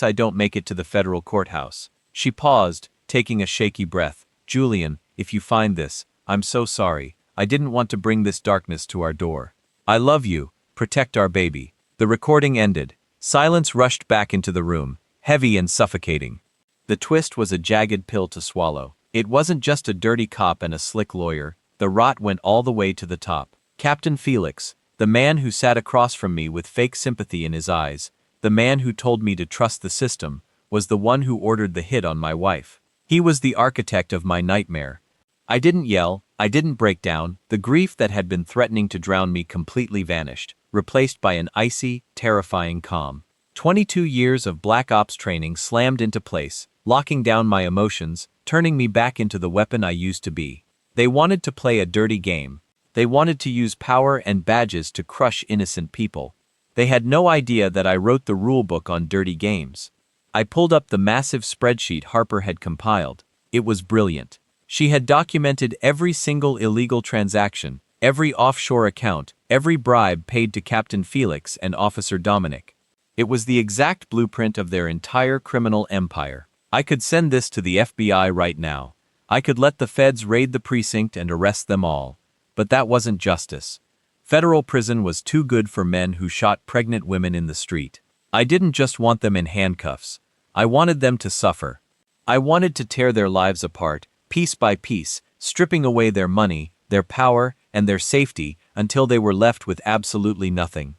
A: I don't make it to the federal courthouse. She paused, taking a shaky breath. Julian, if you find this, I'm so sorry. I didn't want to bring this darkness to our door. I love you. Protect our baby. The recording ended. Silence rushed back into the room, heavy and suffocating. The twist was a jagged pill to swallow. It wasn't just a dirty cop and a slick lawyer. The rot went all the way to the top. Captain Felix, the man who sat across from me with fake sympathy in his eyes, the man who told me to trust the system, was the one who ordered the hit on my wife. He was the architect of my nightmare. I didn't yell, I didn't break down. The grief that had been threatening to drown me completely vanished, replaced by an icy, terrifying calm. 22 years of black ops training slammed into place, locking down my emotions, turning me back into the weapon I used to be. They wanted to play a dirty game. They wanted to use power and badges to crush innocent people. They had no idea that I wrote the rulebook on dirty games. I pulled up the massive spreadsheet Harper had compiled. It was brilliant. She had documented every single illegal transaction, every offshore account, every bribe paid to Captain Felix and Officer Dominic. It was the exact blueprint of their entire criminal empire. I could send this to the FBI right now. I could let the feds raid the precinct and arrest them all. But that wasn't justice. Federal prison was too good for men who shot pregnant women in the street. I didn't just want them in handcuffs. I wanted them to suffer. I wanted to tear their lives apart, piece by piece, stripping away their money, their power, and their safety until they were left with absolutely nothing.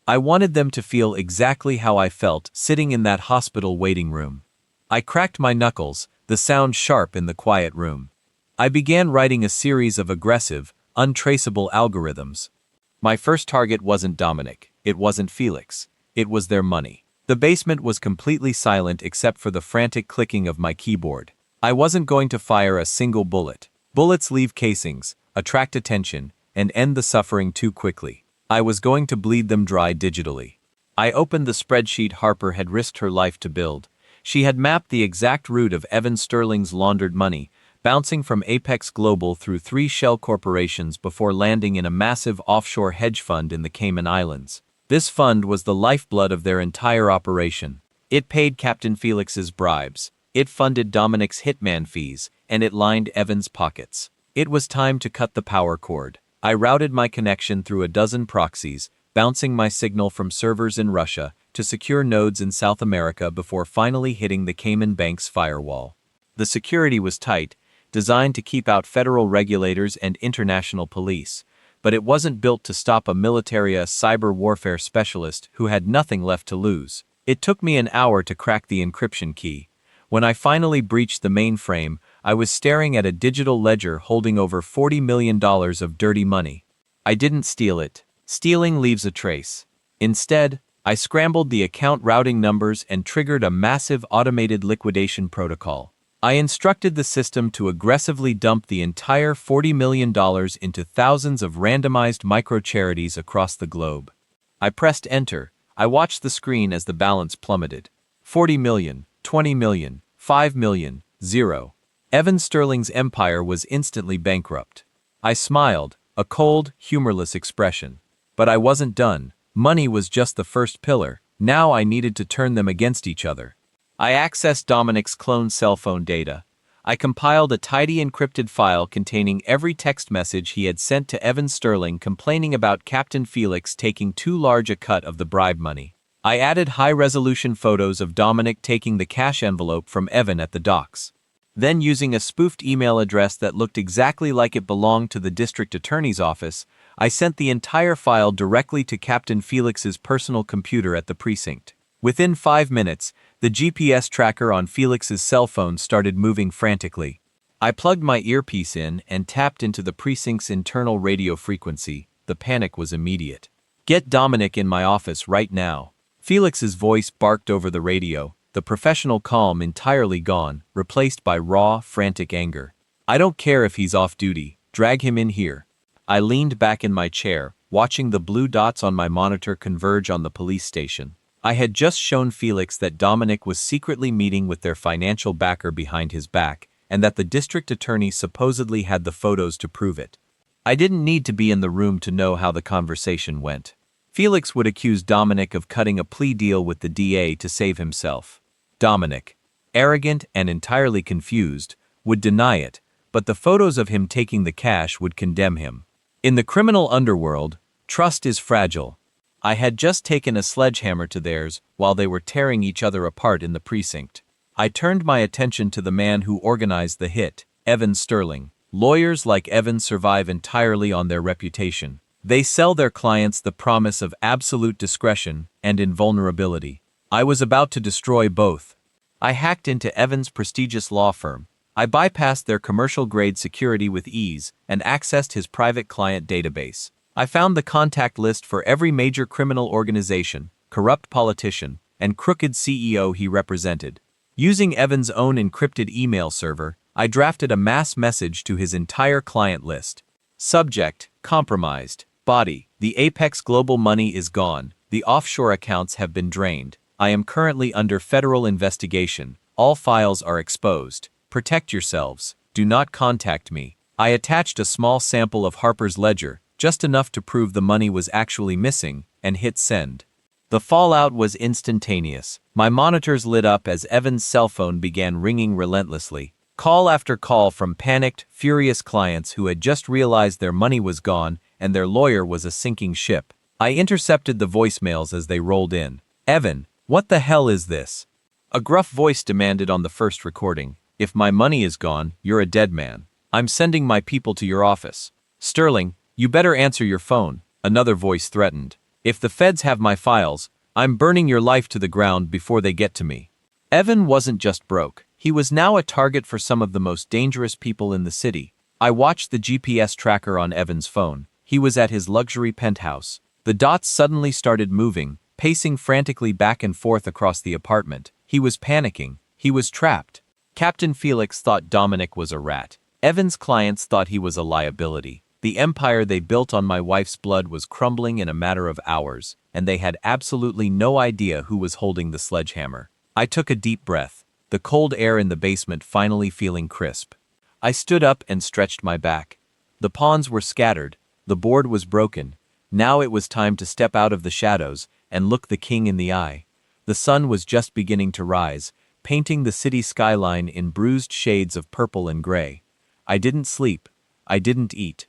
A: I wanted them to feel exactly how I felt sitting in that hospital waiting room. I cracked my knuckles, the sound sharp in the quiet room. I began writing a series of aggressive, untraceable algorithms. My first target wasn't Dominic. It wasn't Felix. It was their money. The basement was completely silent except for the frantic clicking of my keyboard. I wasn't going to fire a single bullet. Bullets leave casings, attract attention, and end the suffering too quickly. I was going to bleed them dry digitally. I opened the spreadsheet Harper had risked her life to build. She had mapped the exact route of Evan Sterling's laundered money, bouncing from Apex Global through 3 shell corporations before landing in a massive offshore hedge fund in the Cayman Islands. This fund was the lifeblood of their entire operation. It paid Captain Felix's bribes, it funded Dominic's hitman fees, and it lined Evan's pockets. It was time to cut the power cord. I routed my connection through a dozen proxies, bouncing my signal from servers in Russia to secure nodes in South America before finally hitting the Cayman Bank's firewall. The security was tight, designed to keep out federal regulators and international police, but it wasn't built to stop a cyber warfare specialist who had nothing left to lose. It took me an hour to crack the encryption key. When I finally breached the mainframe, I was staring at a digital ledger holding over $40 million of dirty money. I didn't steal it. Stealing leaves a trace. Instead, I scrambled the account routing numbers and triggered a massive automated liquidation protocol. I instructed the system to aggressively dump the entire $40 million into thousands of randomized micro-charities across the globe. I pressed enter. I watched the screen as the balance plummeted. 40 million, 20 million, 5 million, 0. Evan Sterling's empire was instantly bankrupt. I smiled, a cold, humorless expression. But I wasn't done. Money was just the first pillar. Now I needed to turn them against each other. I accessed Dominic's cloned cell phone data. I compiled a tidy encrypted file containing every text message he had sent to Evan Sterling complaining about Captain Felix taking too large a cut of the bribe money. I added high-resolution photos of Dominic taking the cash envelope from Evan at the docks. Then, using a spoofed email address that looked exactly like it belonged to the district attorney's office, I sent the entire file directly to Captain Felix's personal computer at the precinct. Within 5 minutes, the GPS tracker on Felix's cell phone started moving frantically. I plugged my earpiece in and tapped into the precinct's internal radio frequency. The panic was immediate. "Get Dominic in my office right now." Felix's voice barked over the radio, the professional calm entirely gone, replaced by raw, frantic anger. "I don't care if he's off duty. Drag him in here." I leaned back in my chair, watching the blue dots on my monitor converge on the police station. I had just shown Felix that Dominic was secretly meeting with their financial backer behind his back, and that the district attorney supposedly had the photos to prove it. I didn't need to be in the room to know how the conversation went. Felix would accuse Dominic of cutting a plea deal with the DA to save himself. Dominic, arrogant and entirely confused, would deny it, but the photos of him taking the cash would condemn him. In the criminal underworld, trust is fragile. I had just taken a sledgehammer to theirs while they were tearing each other apart in the precinct. I turned my attention to the man who organized the hit, Evan Sterling. Lawyers like Evan survive entirely on their reputation. They sell their clients the promise of absolute discretion and invulnerability. I was about to destroy both. I hacked into Evan's prestigious law firm. I bypassed their commercial-grade security with ease and accessed his private client database. I found the contact list for every major criminal organization, corrupt politician, and crooked CEO he represented. Using Evan's own encrypted email server, I drafted a mass message to his entire client list. Subject: compromised. Body: the Apex Global money is gone. The offshore accounts have been drained. I am currently under federal investigation. All files are exposed. Protect yourselves. Do not contact me. I attached a small sample of Harper's ledger, just enough to prove the money was actually missing, and hit send. The fallout was instantaneous. My monitors lit up as Evan's cell phone began ringing relentlessly. Call after call from panicked, furious clients who had just realized their money was gone and their lawyer was a sinking ship. I intercepted the voicemails as they rolled in. Evan, what the hell is this? A gruff voice demanded on the first recording. If my money is gone, you're a dead man. I'm sending my people to your office. Sterling, you better answer your phone, another voice threatened. If the feds have my files, I'm burning your life to the ground before they get to me. Evan wasn't just broke. He was now a target for some of the most dangerous people in the city. I watched the GPS tracker on Evan's phone. He was at his luxury penthouse. The dots suddenly started moving, pacing frantically back and forth across the apartment. He was panicking. He was trapped. Captain Felix thought Dominic was a rat. Evan's clients thought he was a liability. The empire they built on my wife's blood was crumbling in a matter of hours, and they had absolutely no idea who was holding the sledgehammer. I took a deep breath, the cold air in the basement finally feeling crisp. I stood up and stretched my back. The pawns were scattered, the board was broken. Now it was time to step out of the shadows and look the king in the eye. The sun was just beginning to rise, painting the city skyline in bruised shades of purple and gray. I didn't sleep. I didn't eat.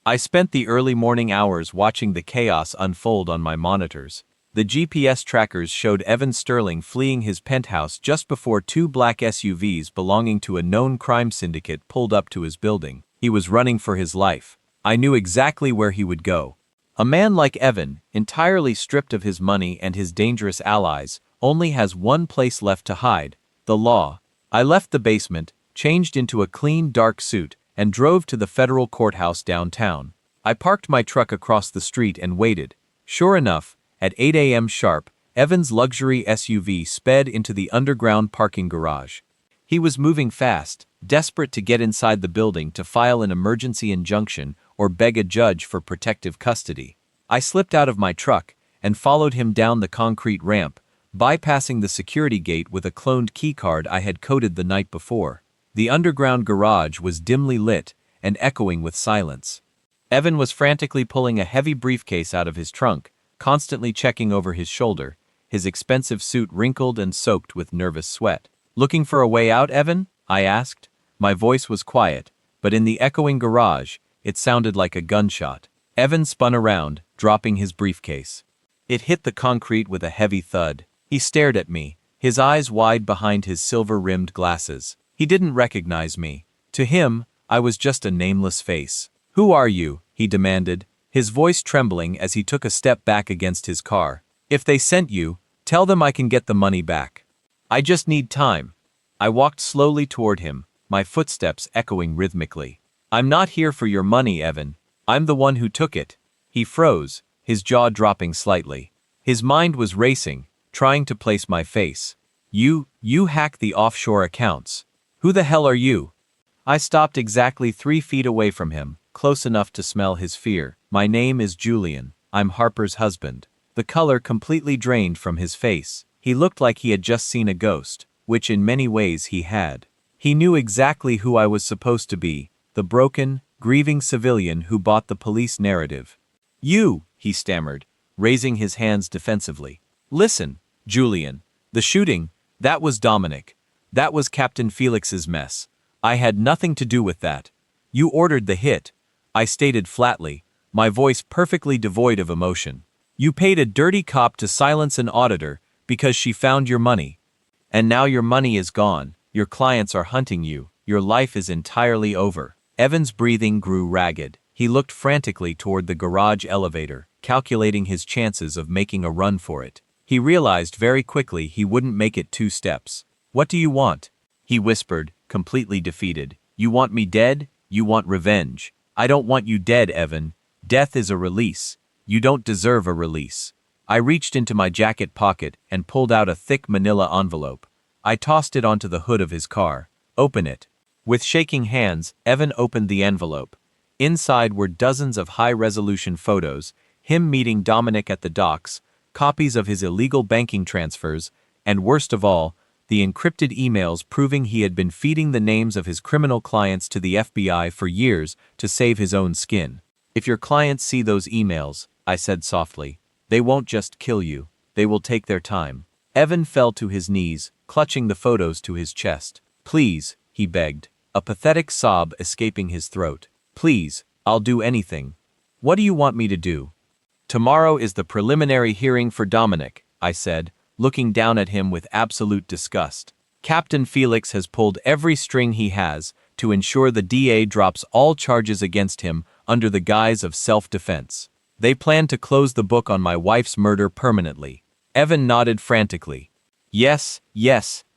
A: I spent the early morning hours watching the chaos unfold on my monitors. The GPS trackers showed Evan Sterling fleeing his penthouse just before two black SUVs belonging to a known crime syndicate pulled up to his building. He was running for his life. I knew exactly where he would go. A man like Evan, entirely stripped of his money and his dangerous allies, only has one place left to hide: the law. I left the basement, changed into a clean, dark suit, and drove to the federal courthouse downtown. I parked my truck across the street and waited. Sure enough, at 8 a.m. sharp, Evan's luxury SUV sped into the underground parking garage. He was moving fast, desperate to get inside the building to file an emergency injunction or beg a judge for protective custody. I slipped out of my truck and followed him down the concrete ramp, bypassing the security gate with a cloned keycard I had coded the night before. The underground garage was dimly lit and echoing with silence. Evan was frantically pulling a heavy briefcase out of his trunk, constantly checking over his shoulder, his expensive suit wrinkled and soaked with nervous sweat. "Looking for a way out, Evan?" I asked. My voice was quiet, but in the echoing garage, it sounded like a gunshot. Evan spun around, dropping his briefcase. It hit the concrete with a heavy thud. He stared at me, his eyes wide behind his silver-rimmed glasses. He didn't recognize me. To him, I was just a nameless face. "Who are you?" he demanded, his voice trembling as he took a step back against his car. "If they sent you, tell them I can get the money back. I just need time." I walked slowly toward him, my footsteps echoing rhythmically. "I'm not here for your money, Evan. I'm the one who took it." He froze, his jaw dropping slightly. His mind was racing, trying to place my face. You hacked the offshore accounts. Who the hell are you?" I stopped exactly 3 feet away from him, close enough to smell his fear. "My name is Julian. I'm Harper's husband." The color completely drained from his face. He looked like he had just seen a ghost, which in many ways he had. He knew exactly who I was supposed to be, the broken, grieving civilian who bought the police narrative. "You," he stammered, raising his hands defensively. "Listen, Julian, the shooting, that was Dominic. That was Captain Felix's mess. I had nothing to do with that. You ordered the hit," I stated flatly, my voice perfectly devoid of emotion. "You paid a dirty cop to silence an auditor because she found your money. And now your money is gone, your clients are hunting you, your life is entirely over." Evan's breathing grew ragged. He looked frantically toward the garage elevator, calculating his chances of making a run for it. He realized very quickly he wouldn't make it 2 steps. "What do you want?" he whispered, completely defeated. "You want me dead? You want revenge. I don't want you dead, Evan. Death is a release. You don't deserve a release." I reached into my jacket pocket and pulled out a thick manila envelope. I tossed it onto the hood of his car. "Open it." With shaking hands, Evan opened the envelope. Inside were dozens of high-resolution photos, him meeting Dominic at the docks, copies of his illegal banking transfers, and worst of all, the encrypted emails proving he had been feeding the names of his criminal clients to the FBI for years to save his own skin. "If your clients see those emails," I said softly, "they won't just kill you, they will take their time." Evan fell to his knees, clutching the photos to his chest. "Please," he begged, a pathetic sob escaping his throat. "Please, I'll do anything." "What do you want me to do?" "Tomorrow is the preliminary hearing for Dominic," I said, looking down at him with absolute disgust. "Captain Felix has pulled every string he has to ensure the DA drops all charges against him under the guise of self-defense. They plan to close the book on my wife's murder permanently." Evan nodded frantically. Yes,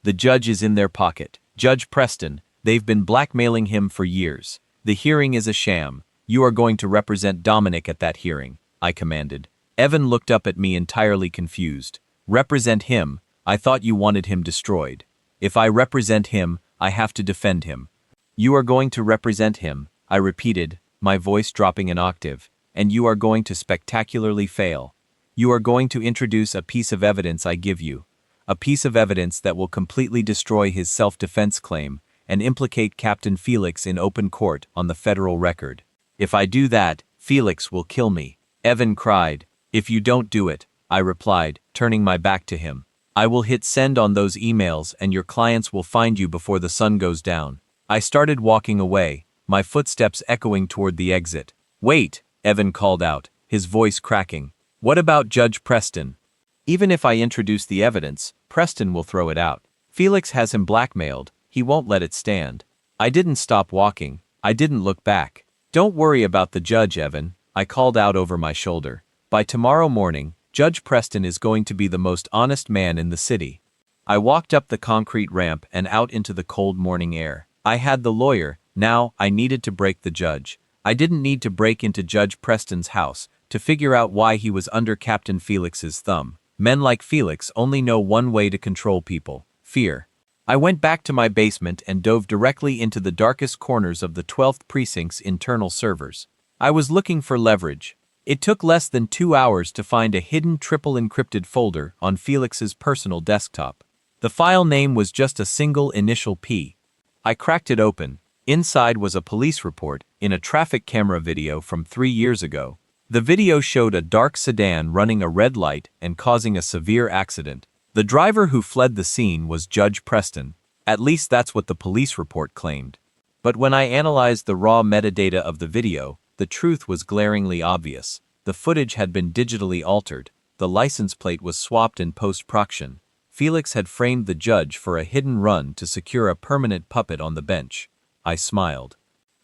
A: the judge is in their pocket. Judge Preston, they've been blackmailing him for years. The hearing is a sham. You are going to represent Dominic at that hearing," I commanded. Evan looked up at me entirely confused. "Represent him? I thought you wanted him destroyed." "If I represent him, I have to defend him." "You are going to represent him," I repeated, my voice dropping an octave, "and you are going to spectacularly fail. You are going to introduce a piece of evidence I give you. A piece of evidence that will completely destroy his self-defense claim and implicate Captain Felix in open court on the federal record. If I do that, Felix will kill me." Evan cried. "If you don't do it," I replied, turning my back to him, "I will hit send on those emails and your clients will find you before the sun goes down." I started walking away, my footsteps echoing toward the exit. "Wait," Evan called out, his voice cracking. "What about Judge Preston? Even if I introduce the evidence, Preston will throw it out. Felix has him blackmailed, he won't let it stand." I didn't stop walking, I didn't look back. "Don't worry about the judge, Evan," I called out over my shoulder. "By tomorrow morning, Judge Preston is going to be the most honest man in the city." I walked up the concrete ramp and out into the cold morning air. I had the lawyer, now I needed to break the judge. I didn't need to break into Judge Preston's house to figure out why he was under Captain Felix's thumb. Men like Felix only know one way to control people: fear. I went back to my basement and dove directly into the darkest corners of the 12th Precinct's internal servers. I was looking for leverage. It took less than 2 hours to find a hidden triple encrypted folder on Felix's personal desktop. The file name was just a single initial P. I cracked it open. Inside was a police report in a traffic camera video from 3 years ago. The video showed a dark sedan running a red light and causing a severe accident. The driver who fled the scene was Judge Preston. At least that's what the police report claimed. But when I analyzed the raw metadata of the video, the truth was glaringly obvious. The footage had been digitally altered. The license plate was swapped in post-production. Felix had framed the judge for a hidden run to secure a permanent puppet on the bench. I smiled.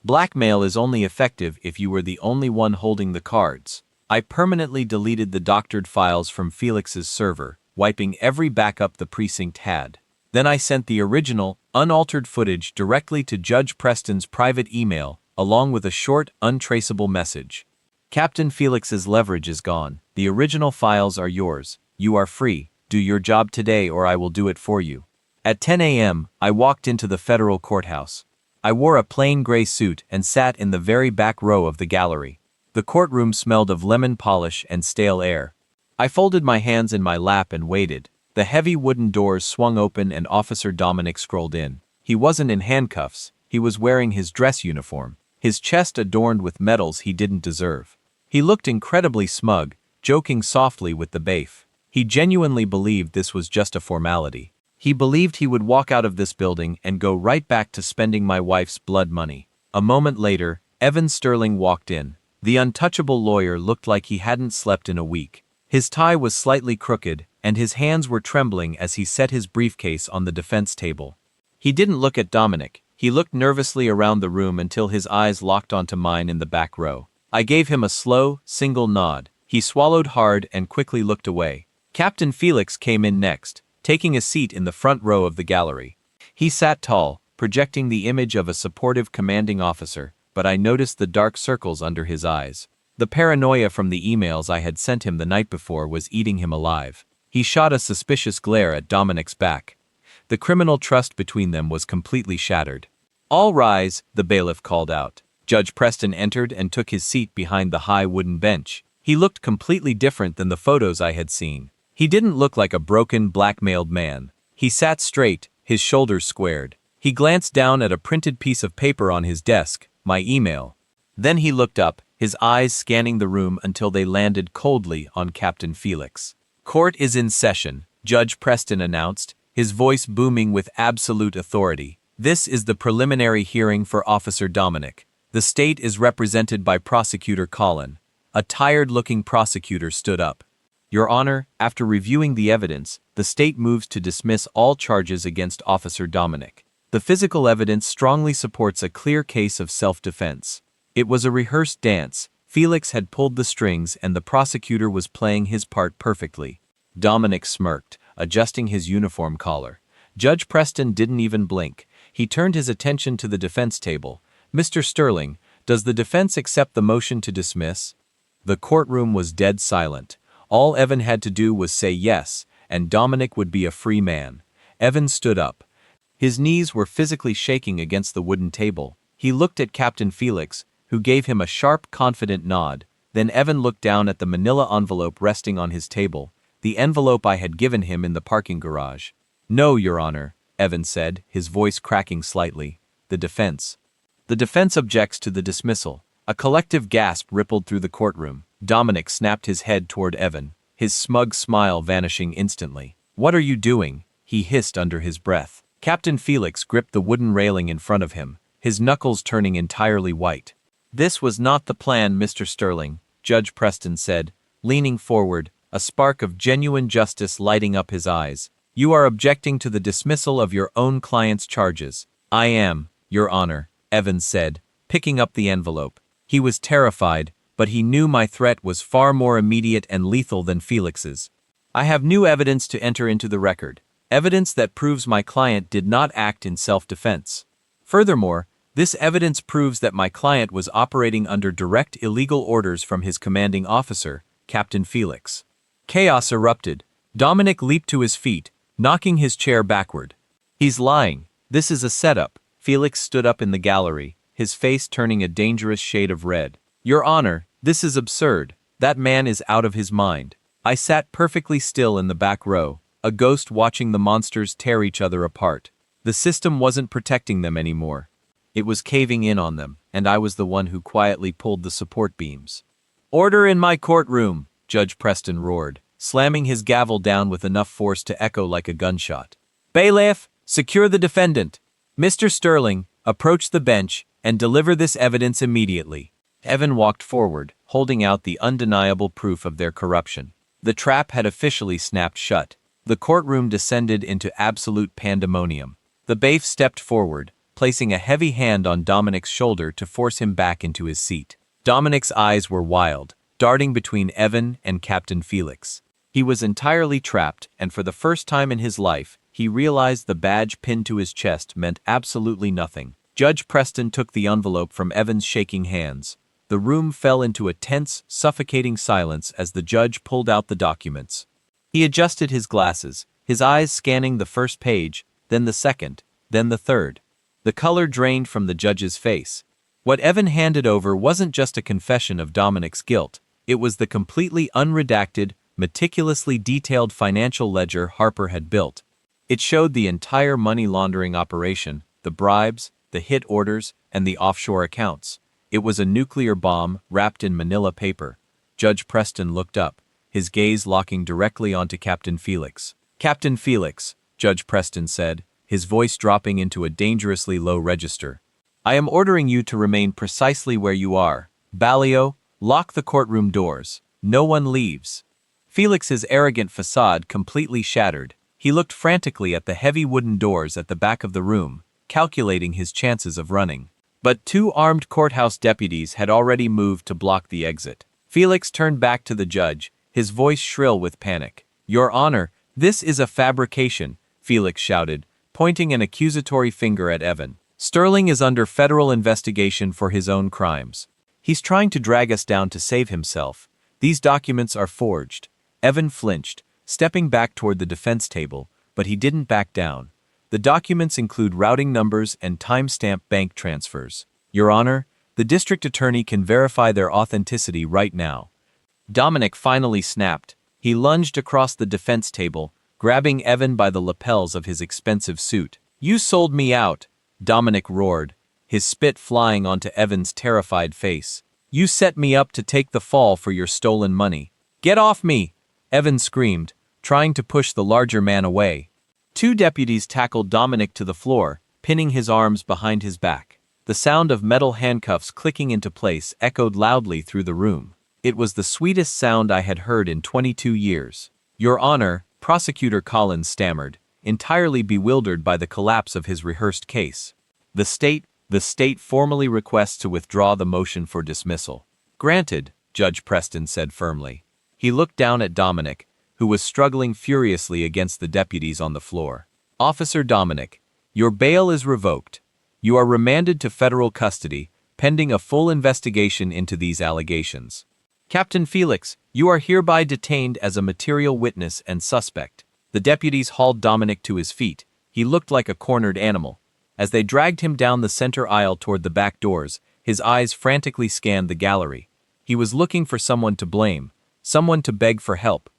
A: Blackmail is only effective if you were the only one holding the cards. I permanently deleted the doctored files from Felix's server, wiping every backup the precinct had. Then I sent the original, unaltered footage directly to Judge Preston's private email, along with a short, untraceable message. "Captain Felix's leverage is gone. The original files are yours. You are free. Do your job today or I will do it for you." At 10 a.m., I walked into the federal courthouse. I wore a plain gray suit and sat in the very back row of the gallery. The courtroom smelled of lemon polish and stale air. I folded my hands in my lap and waited. The heavy wooden doors swung open and Officer Dominic scrolled in. He wasn't in handcuffs, he was wearing his dress uniform, his chest adorned with medals he didn't deserve. He looked incredibly smug, joking softly with the bailiff. He genuinely believed this was just a formality. He believed he would walk out of this building and go right back to spending my wife's blood money. A moment later, Evan Sterling walked in. The untouchable lawyer looked like he hadn't slept in a week. His tie was slightly crooked, and his hands were trembling as he set his briefcase on the defense table. He didn't look at Dominic. He looked nervously around the room until his eyes locked onto mine in the back row. I gave him a slow, single nod. He swallowed hard and quickly looked away. Captain Felix came in next, taking a seat in the front row of the gallery. He sat tall, projecting the image of a supportive commanding officer, but I noticed the dark circles under his eyes. The paranoia from the emails I had sent him the night before was eating him alive. He shot a suspicious glare at Dominic's back. The criminal trust between them was completely shattered. "All rise," the bailiff called out. Judge Preston entered and took his seat behind the high wooden bench. He looked completely different than the photos I had seen. He didn't look like a broken, blackmailed man. He sat straight, his shoulders squared. He glanced down at a printed piece of paper on his desk, my email. Then he looked up, his eyes scanning the room until they landed coldly on Captain Felix. "Court is in session," Judge Preston announced, his voice booming with absolute authority. "This is the preliminary hearing for Officer Dominic. The state is represented by Prosecutor Collin." A tired-looking prosecutor stood up. "Your Honor, after reviewing the evidence, the state moves to dismiss all charges against Officer Dominic. The physical evidence strongly supports a clear case of self-defense. It was a rehearsed dance. Felix had pulled the strings and the prosecutor was playing his part perfectly." Dominic smirked, adjusting his uniform collar. Judge Preston didn't even blink. He turned his attention to the defense table. "Mr. Sterling, does the defense accept the motion to dismiss?" The courtroom was dead silent. All Evan had to do was say yes, and Dominic would be a free man. Evan stood up. His knees were physically shaking against the wooden table. He looked at Captain Felix, who gave him a sharp, confident nod. Then Evan looked down at the manila envelope resting on his table, the envelope I had given him in the parking garage. "No, Your Honor," Evan said, his voice cracking slightly. "The defense objects to the dismissal." A collective gasp rippled through the courtroom. Dominic snapped his head toward Evan, his smug smile vanishing instantly. "What are you doing?" he hissed under his breath. Captain Felix gripped the wooden railing in front of him, his knuckles turning entirely white. "This was not the plan, Mr. Sterling," Judge Preston said, leaning forward, a spark of genuine justice lighting up his eyes. "You are objecting to the dismissal of your own client's charges." "I am, Your Honor," Evans said, picking up the envelope. He was terrified, but he knew my threat was far more immediate and lethal than Felix's. "I have new evidence to enter into the record, evidence that proves my client did not act in self-defense. Furthermore, this evidence proves that my client was operating under direct illegal orders from his commanding officer, Captain Felix." Chaos erupted. Dominic leaped to his feet, knocking his chair backward. "He's lying. This is a setup." Felix stood up in the gallery, his face turning a dangerous shade of red. "Your Honor, this is absurd. That man is out of his mind." I sat perfectly still in the back row, a ghost watching the monsters tear each other apart. The system wasn't protecting them anymore. It was caving in on them, and I was the one who quietly pulled the support beams. "Order in my courtroom," Judge Preston roared, slamming his gavel down with enough force to echo like a gunshot. "Bailiff, secure the defendant. Mr. Sterling, approach the bench and deliver this evidence immediately." Evan walked forward, holding out the undeniable proof of their corruption. The trap had officially snapped shut. The courtroom descended into absolute pandemonium. The bailiff stepped forward, placing a heavy hand on Dominic's shoulder to force him back into his seat. Dominic's eyes were wild, darting between Evan and Captain Felix. He was entirely trapped, and for the first time in his life, he realized the badge pinned to his chest meant absolutely nothing. Judge Preston took the envelope from Evan's shaking hands. The room fell into a tense, suffocating silence as the judge pulled out the documents. He adjusted his glasses, his eyes scanning the first page, then the second, then the third. The color drained from the judge's face. What Evan handed over wasn't just a confession of Dominic's guilt. It was the completely unredacted, meticulously detailed financial ledger Harper had built. It showed the entire money laundering operation, the bribes, the hit orders, and the offshore accounts. It was a nuclear bomb wrapped in manila paper. Judge Preston looked up, his gaze locking directly onto Captain Felix. "Captain Felix," Judge Preston said, his voice dropping into a dangerously low register. "I am ordering you to remain precisely where you are. Ballio, lock the courtroom doors. No one leaves." Felix's arrogant facade completely shattered. He looked frantically at the heavy wooden doors at the back of the room, calculating his chances of running. But 2 armed courthouse deputies had already moved to block the exit. Felix turned back to the judge, his voice shrill with panic. "Your Honor, this is a fabrication," Felix shouted, pointing an accusatory finger at Evan. "Sterling is under federal investigation for his own crimes. He's trying to drag us down to save himself. These documents are forged." Evan flinched, stepping back toward the defense table, but he didn't back down. "The documents include routing numbers and timestamp bank transfers. Your Honor, the district attorney can verify their authenticity right now." Dominic finally snapped. He lunged across the defense table, grabbing Evan by the lapels of his expensive suit. "You sold me out," Dominic roared, his spit flying onto Evan's terrified face. "You set me up to take the fall for your stolen money." "Get off me!" Evan screamed, trying to push the larger man away. 2 deputies tackled Dominic to the floor, pinning his arms behind his back. The sound of metal handcuffs clicking into place echoed loudly through the room. It was the sweetest sound I had heard in 22 years. "Your Honor," Prosecutor Collins stammered, entirely bewildered by the collapse of his rehearsed case. The state formally requests to withdraw the motion for dismissal." "Granted," Judge Preston said firmly. He looked down at Dominic, who was struggling furiously against the deputies on the floor. "Officer Dominic, your bail is revoked. You are remanded to federal custody, pending a full investigation into these allegations. Captain Felix, you are hereby detained as a material witness and suspect." The deputies hauled Dominic to his feet. He looked like a cornered animal. As they dragged him down the center aisle toward the back doors, his eyes frantically scanned the gallery. He was looking for someone to blame, someone to beg for help.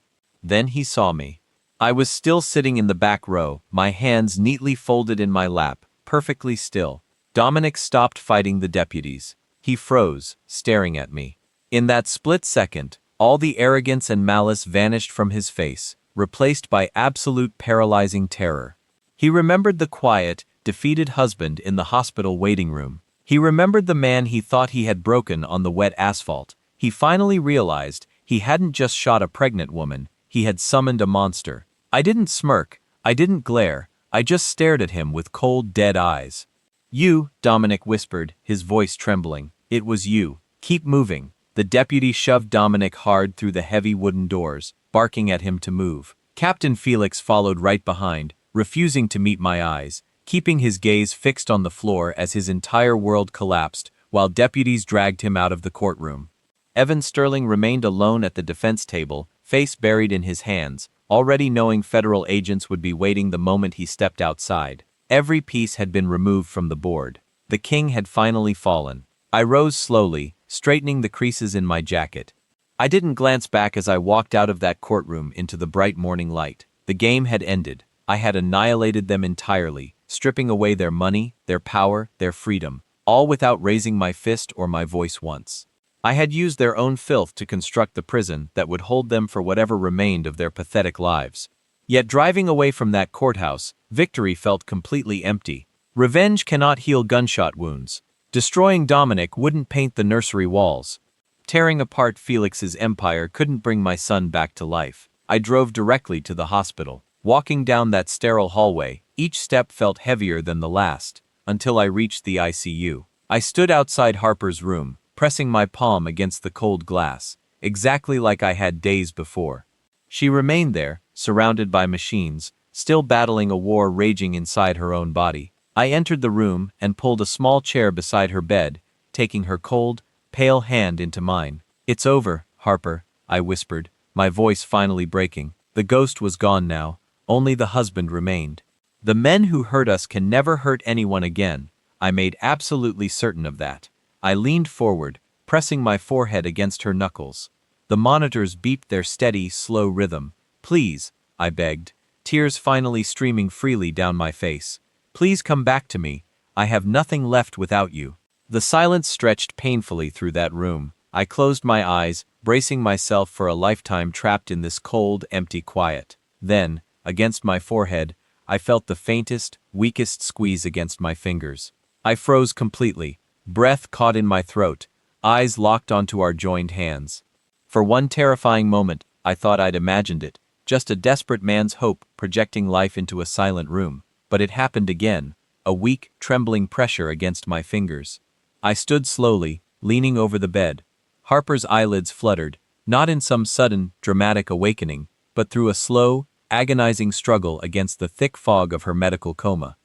A: Then he saw me. I was still sitting in the back row, my hands neatly folded in my lap, perfectly still. Dominic stopped fighting the deputies. He froze, staring at me. In that split second, all the arrogance and malice vanished from his face, replaced by absolute paralyzing terror. He remembered the quiet, defeated husband in the hospital waiting room. He remembered the man he thought he had broken on the wet asphalt. He finally realized he hadn't just shot a pregnant woman, he had summoned a monster. I didn't smirk, I didn't glare, I just stared at him with cold, dead eyes. "You," Dominic whispered, his voice trembling. "It was you. Keep moving." The deputy shoved Dominic hard through the heavy wooden doors, barking at him to move. Captain Felix followed right behind, refusing to meet my eyes, keeping his gaze fixed on the floor as his entire world collapsed, while deputies dragged him out of the courtroom. Evan Sterling remained alone at the defense table, face buried in his hands, already knowing federal agents would be waiting the moment he stepped outside. Every piece had been removed from the board. The king had finally fallen. I rose slowly, straightening the creases in my jacket. I didn't glance back as I walked out of that courtroom into the bright morning light. The game had ended. I had annihilated them entirely, stripping away their money, their power, their freedom, all without raising my fist or my voice once. I had used their own filth to construct the prison that would hold them for whatever remained of their pathetic lives. Yet driving away from that courthouse, victory felt completely empty. Revenge cannot heal gunshot wounds. Destroying Dominic wouldn't paint the nursery walls. Tearing apart Felix's empire couldn't bring my son back to life. I drove directly to the hospital. Walking down that sterile hallway, each step felt heavier than the last, until I reached the ICU. I stood outside Harper's room, pressing my palm against the cold glass, exactly like I had days before. She remained there, surrounded by machines, still battling a war raging inside her own body. I entered the room and pulled a small chair beside her bed, taking her cold, pale hand into mine. "It's over, Harper," I whispered, my voice finally breaking. The ghost was gone now, only the husband remained. The men who hurt us can never hurt anyone again. I made absolutely certain of that. I leaned forward, pressing my forehead against her knuckles. The monitors beeped their steady, slow rhythm. "Please," I begged, tears finally streaming freely down my face. "Please come back to me. I have nothing left without you." The silence stretched painfully through that room. I closed my eyes, bracing myself for a lifetime trapped in this cold, empty quiet. Then, against my forehead, I felt the faintest, weakest squeeze against my fingers. I froze completely, breath caught in my throat, eyes locked onto our joined hands. For one terrifying moment, I thought I'd imagined it, just a desperate man's hope projecting life into a silent room. But it happened again, a weak, trembling pressure against my fingers. I stood slowly, leaning over the bed. Harper's eyelids fluttered, not in some sudden, dramatic awakening, but through a slow, agonizing struggle against the thick fog of her medical coma.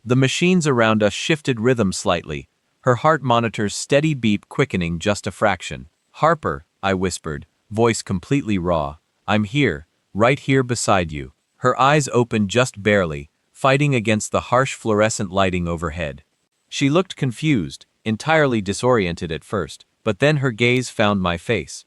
A: The machines around us shifted rhythm slightly, her heart monitor's steady beep quickening just a fraction. "Harper," I whispered, voice completely raw, "I'm here, right here beside you." Her eyes opened just barely, fighting against the harsh fluorescent lighting overhead. She looked confused, entirely disoriented at first, but then her gaze found my face.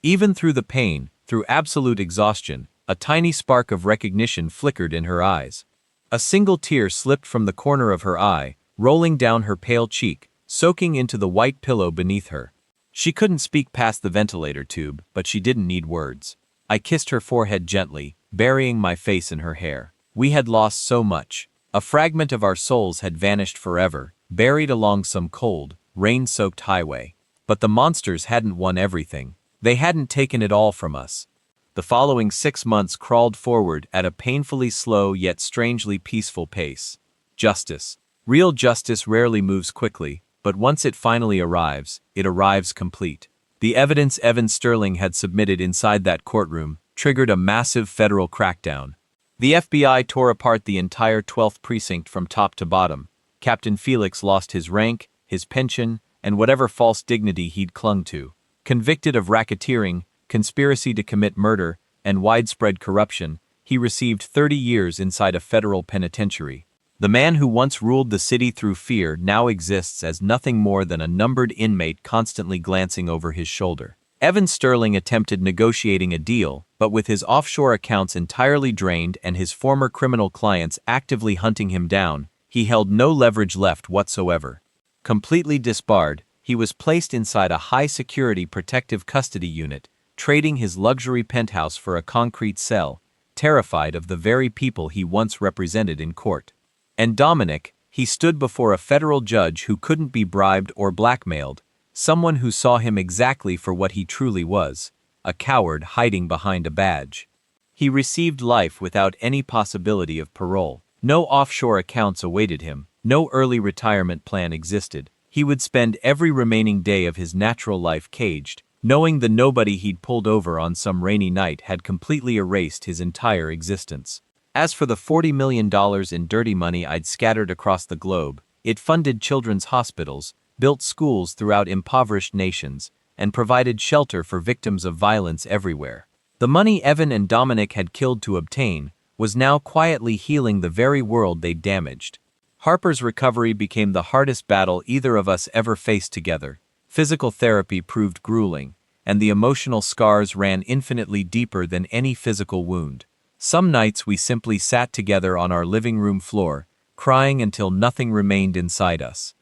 A: Even through the pain, through absolute exhaustion, a tiny spark of recognition flickered in her eyes. A single tear slipped from the corner of her eye, rolling down her pale cheek, soaking into the white pillow beneath her. She couldn't speak past the ventilator tube, but she didn't need words. I kissed her forehead gently, burying my face in her hair. We had lost so much. A fragment of our souls had vanished forever, buried along some cold, rain-soaked highway. But the monsters hadn't won everything. They hadn't taken it all from us. The following 6 months crawled forward at a painfully slow yet strangely peaceful pace. Justice. Real justice rarely moves quickly, but once it finally arrives, it arrives complete. The evidence Evan Sterling had submitted inside that courtroom triggered a massive federal crackdown. The FBI tore apart the entire 12th precinct from top to bottom. Captain Felix lost his rank, his pension, and whatever false dignity he'd clung to. Convicted of racketeering, conspiracy to commit murder, and widespread corruption, he received 30 years inside a federal penitentiary. The man who once ruled the city through fear now exists as nothing more than a numbered inmate constantly glancing over his shoulder. Evan Sterling attempted negotiating a deal, but with his offshore accounts entirely drained and his former criminal clients actively hunting him down, he held no leverage left whatsoever. Completely disbarred, he was placed inside a high-security protective custody unit, trading his luxury penthouse for a concrete cell, terrified of the very people he once represented in court. And Dominic, he stood before a federal judge who couldn't be bribed or blackmailed, someone who saw him exactly for what he truly was, a coward hiding behind a badge. He received life without any possibility of parole. No offshore accounts awaited him, no early retirement plan existed. He would spend every remaining day of his natural life caged, knowing the nobody he'd pulled over on some rainy night had completely erased his entire existence. As for the $40 million in dirty money I'd scattered across the globe, it funded children's hospitals, built schools throughout impoverished nations, and provided shelter for victims of violence everywhere. The money Evan and Dominic had killed to obtain was now quietly healing the very world they'd damaged. Harper's recovery became the hardest battle either of us ever faced together. Physical therapy proved grueling, and the emotional scars ran infinitely deeper than any physical wound. Some nights we simply sat together on our living room floor, crying until nothing remained inside us.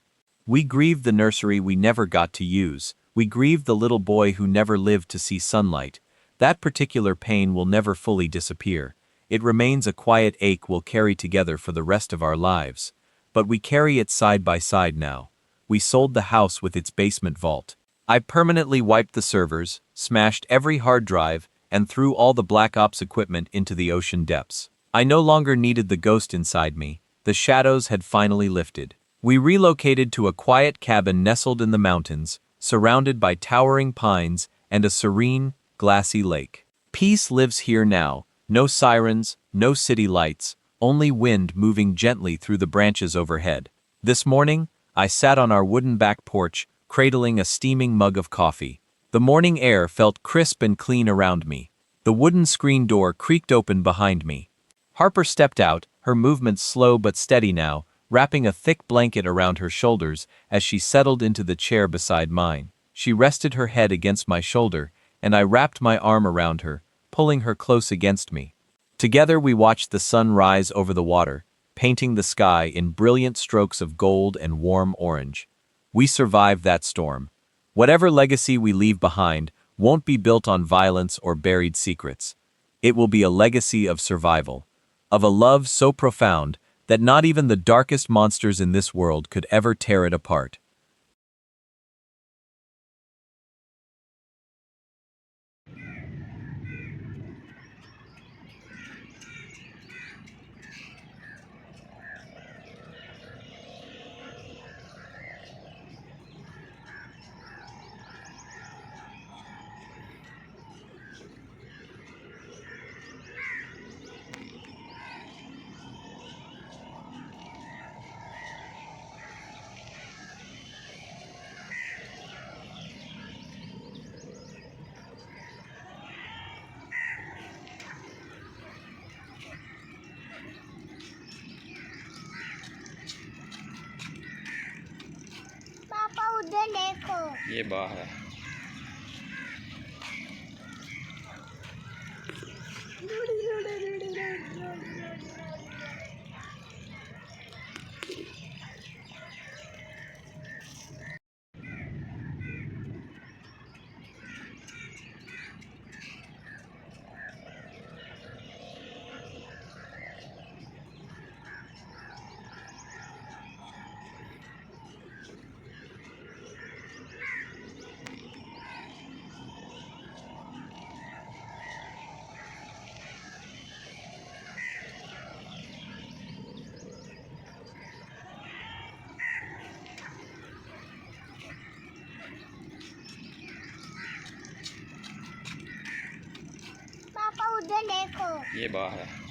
A: We grieved the nursery we never got to use. We grieved the little boy who never lived to see sunlight. That particular pain will never fully disappear. It remains a quiet ache we'll carry together for the rest of our lives. But we carry it side by side now. We sold the house with its basement vault. I permanently wiped the servers, smashed every hard drive, and threw all the Black Ops equipment into the ocean depths. I no longer needed the ghost inside me. The shadows had finally lifted. We relocated to a quiet cabin nestled in the mountains, surrounded by towering pines and a serene, glassy lake. Peace lives here now. No sirens, no city lights, only wind moving gently through the branches overhead. This morning, I sat on our wooden back porch, cradling a steaming mug of coffee. The morning air felt crisp and clean around me. The wooden screen door creaked open behind me. Harper stepped out, her movements slow but steady now, wrapping a thick blanket around her shoulders as she settled into the chair beside mine. She rested her head against my shoulder, and I wrapped my arm around her, pulling her close against me. Together we watched the sun rise over the water, painting the sky in brilliant strokes of gold and warm orange. We survived that storm. Whatever legacy we leave behind won't be built on violence or buried secrets. It will be a legacy of survival, of a love so profound that not even the darkest monsters in this world could ever tear it apart.
B: पापा उधर देखो।
C: ये बाहर
B: पापा उधर देखो।
C: ये बाहर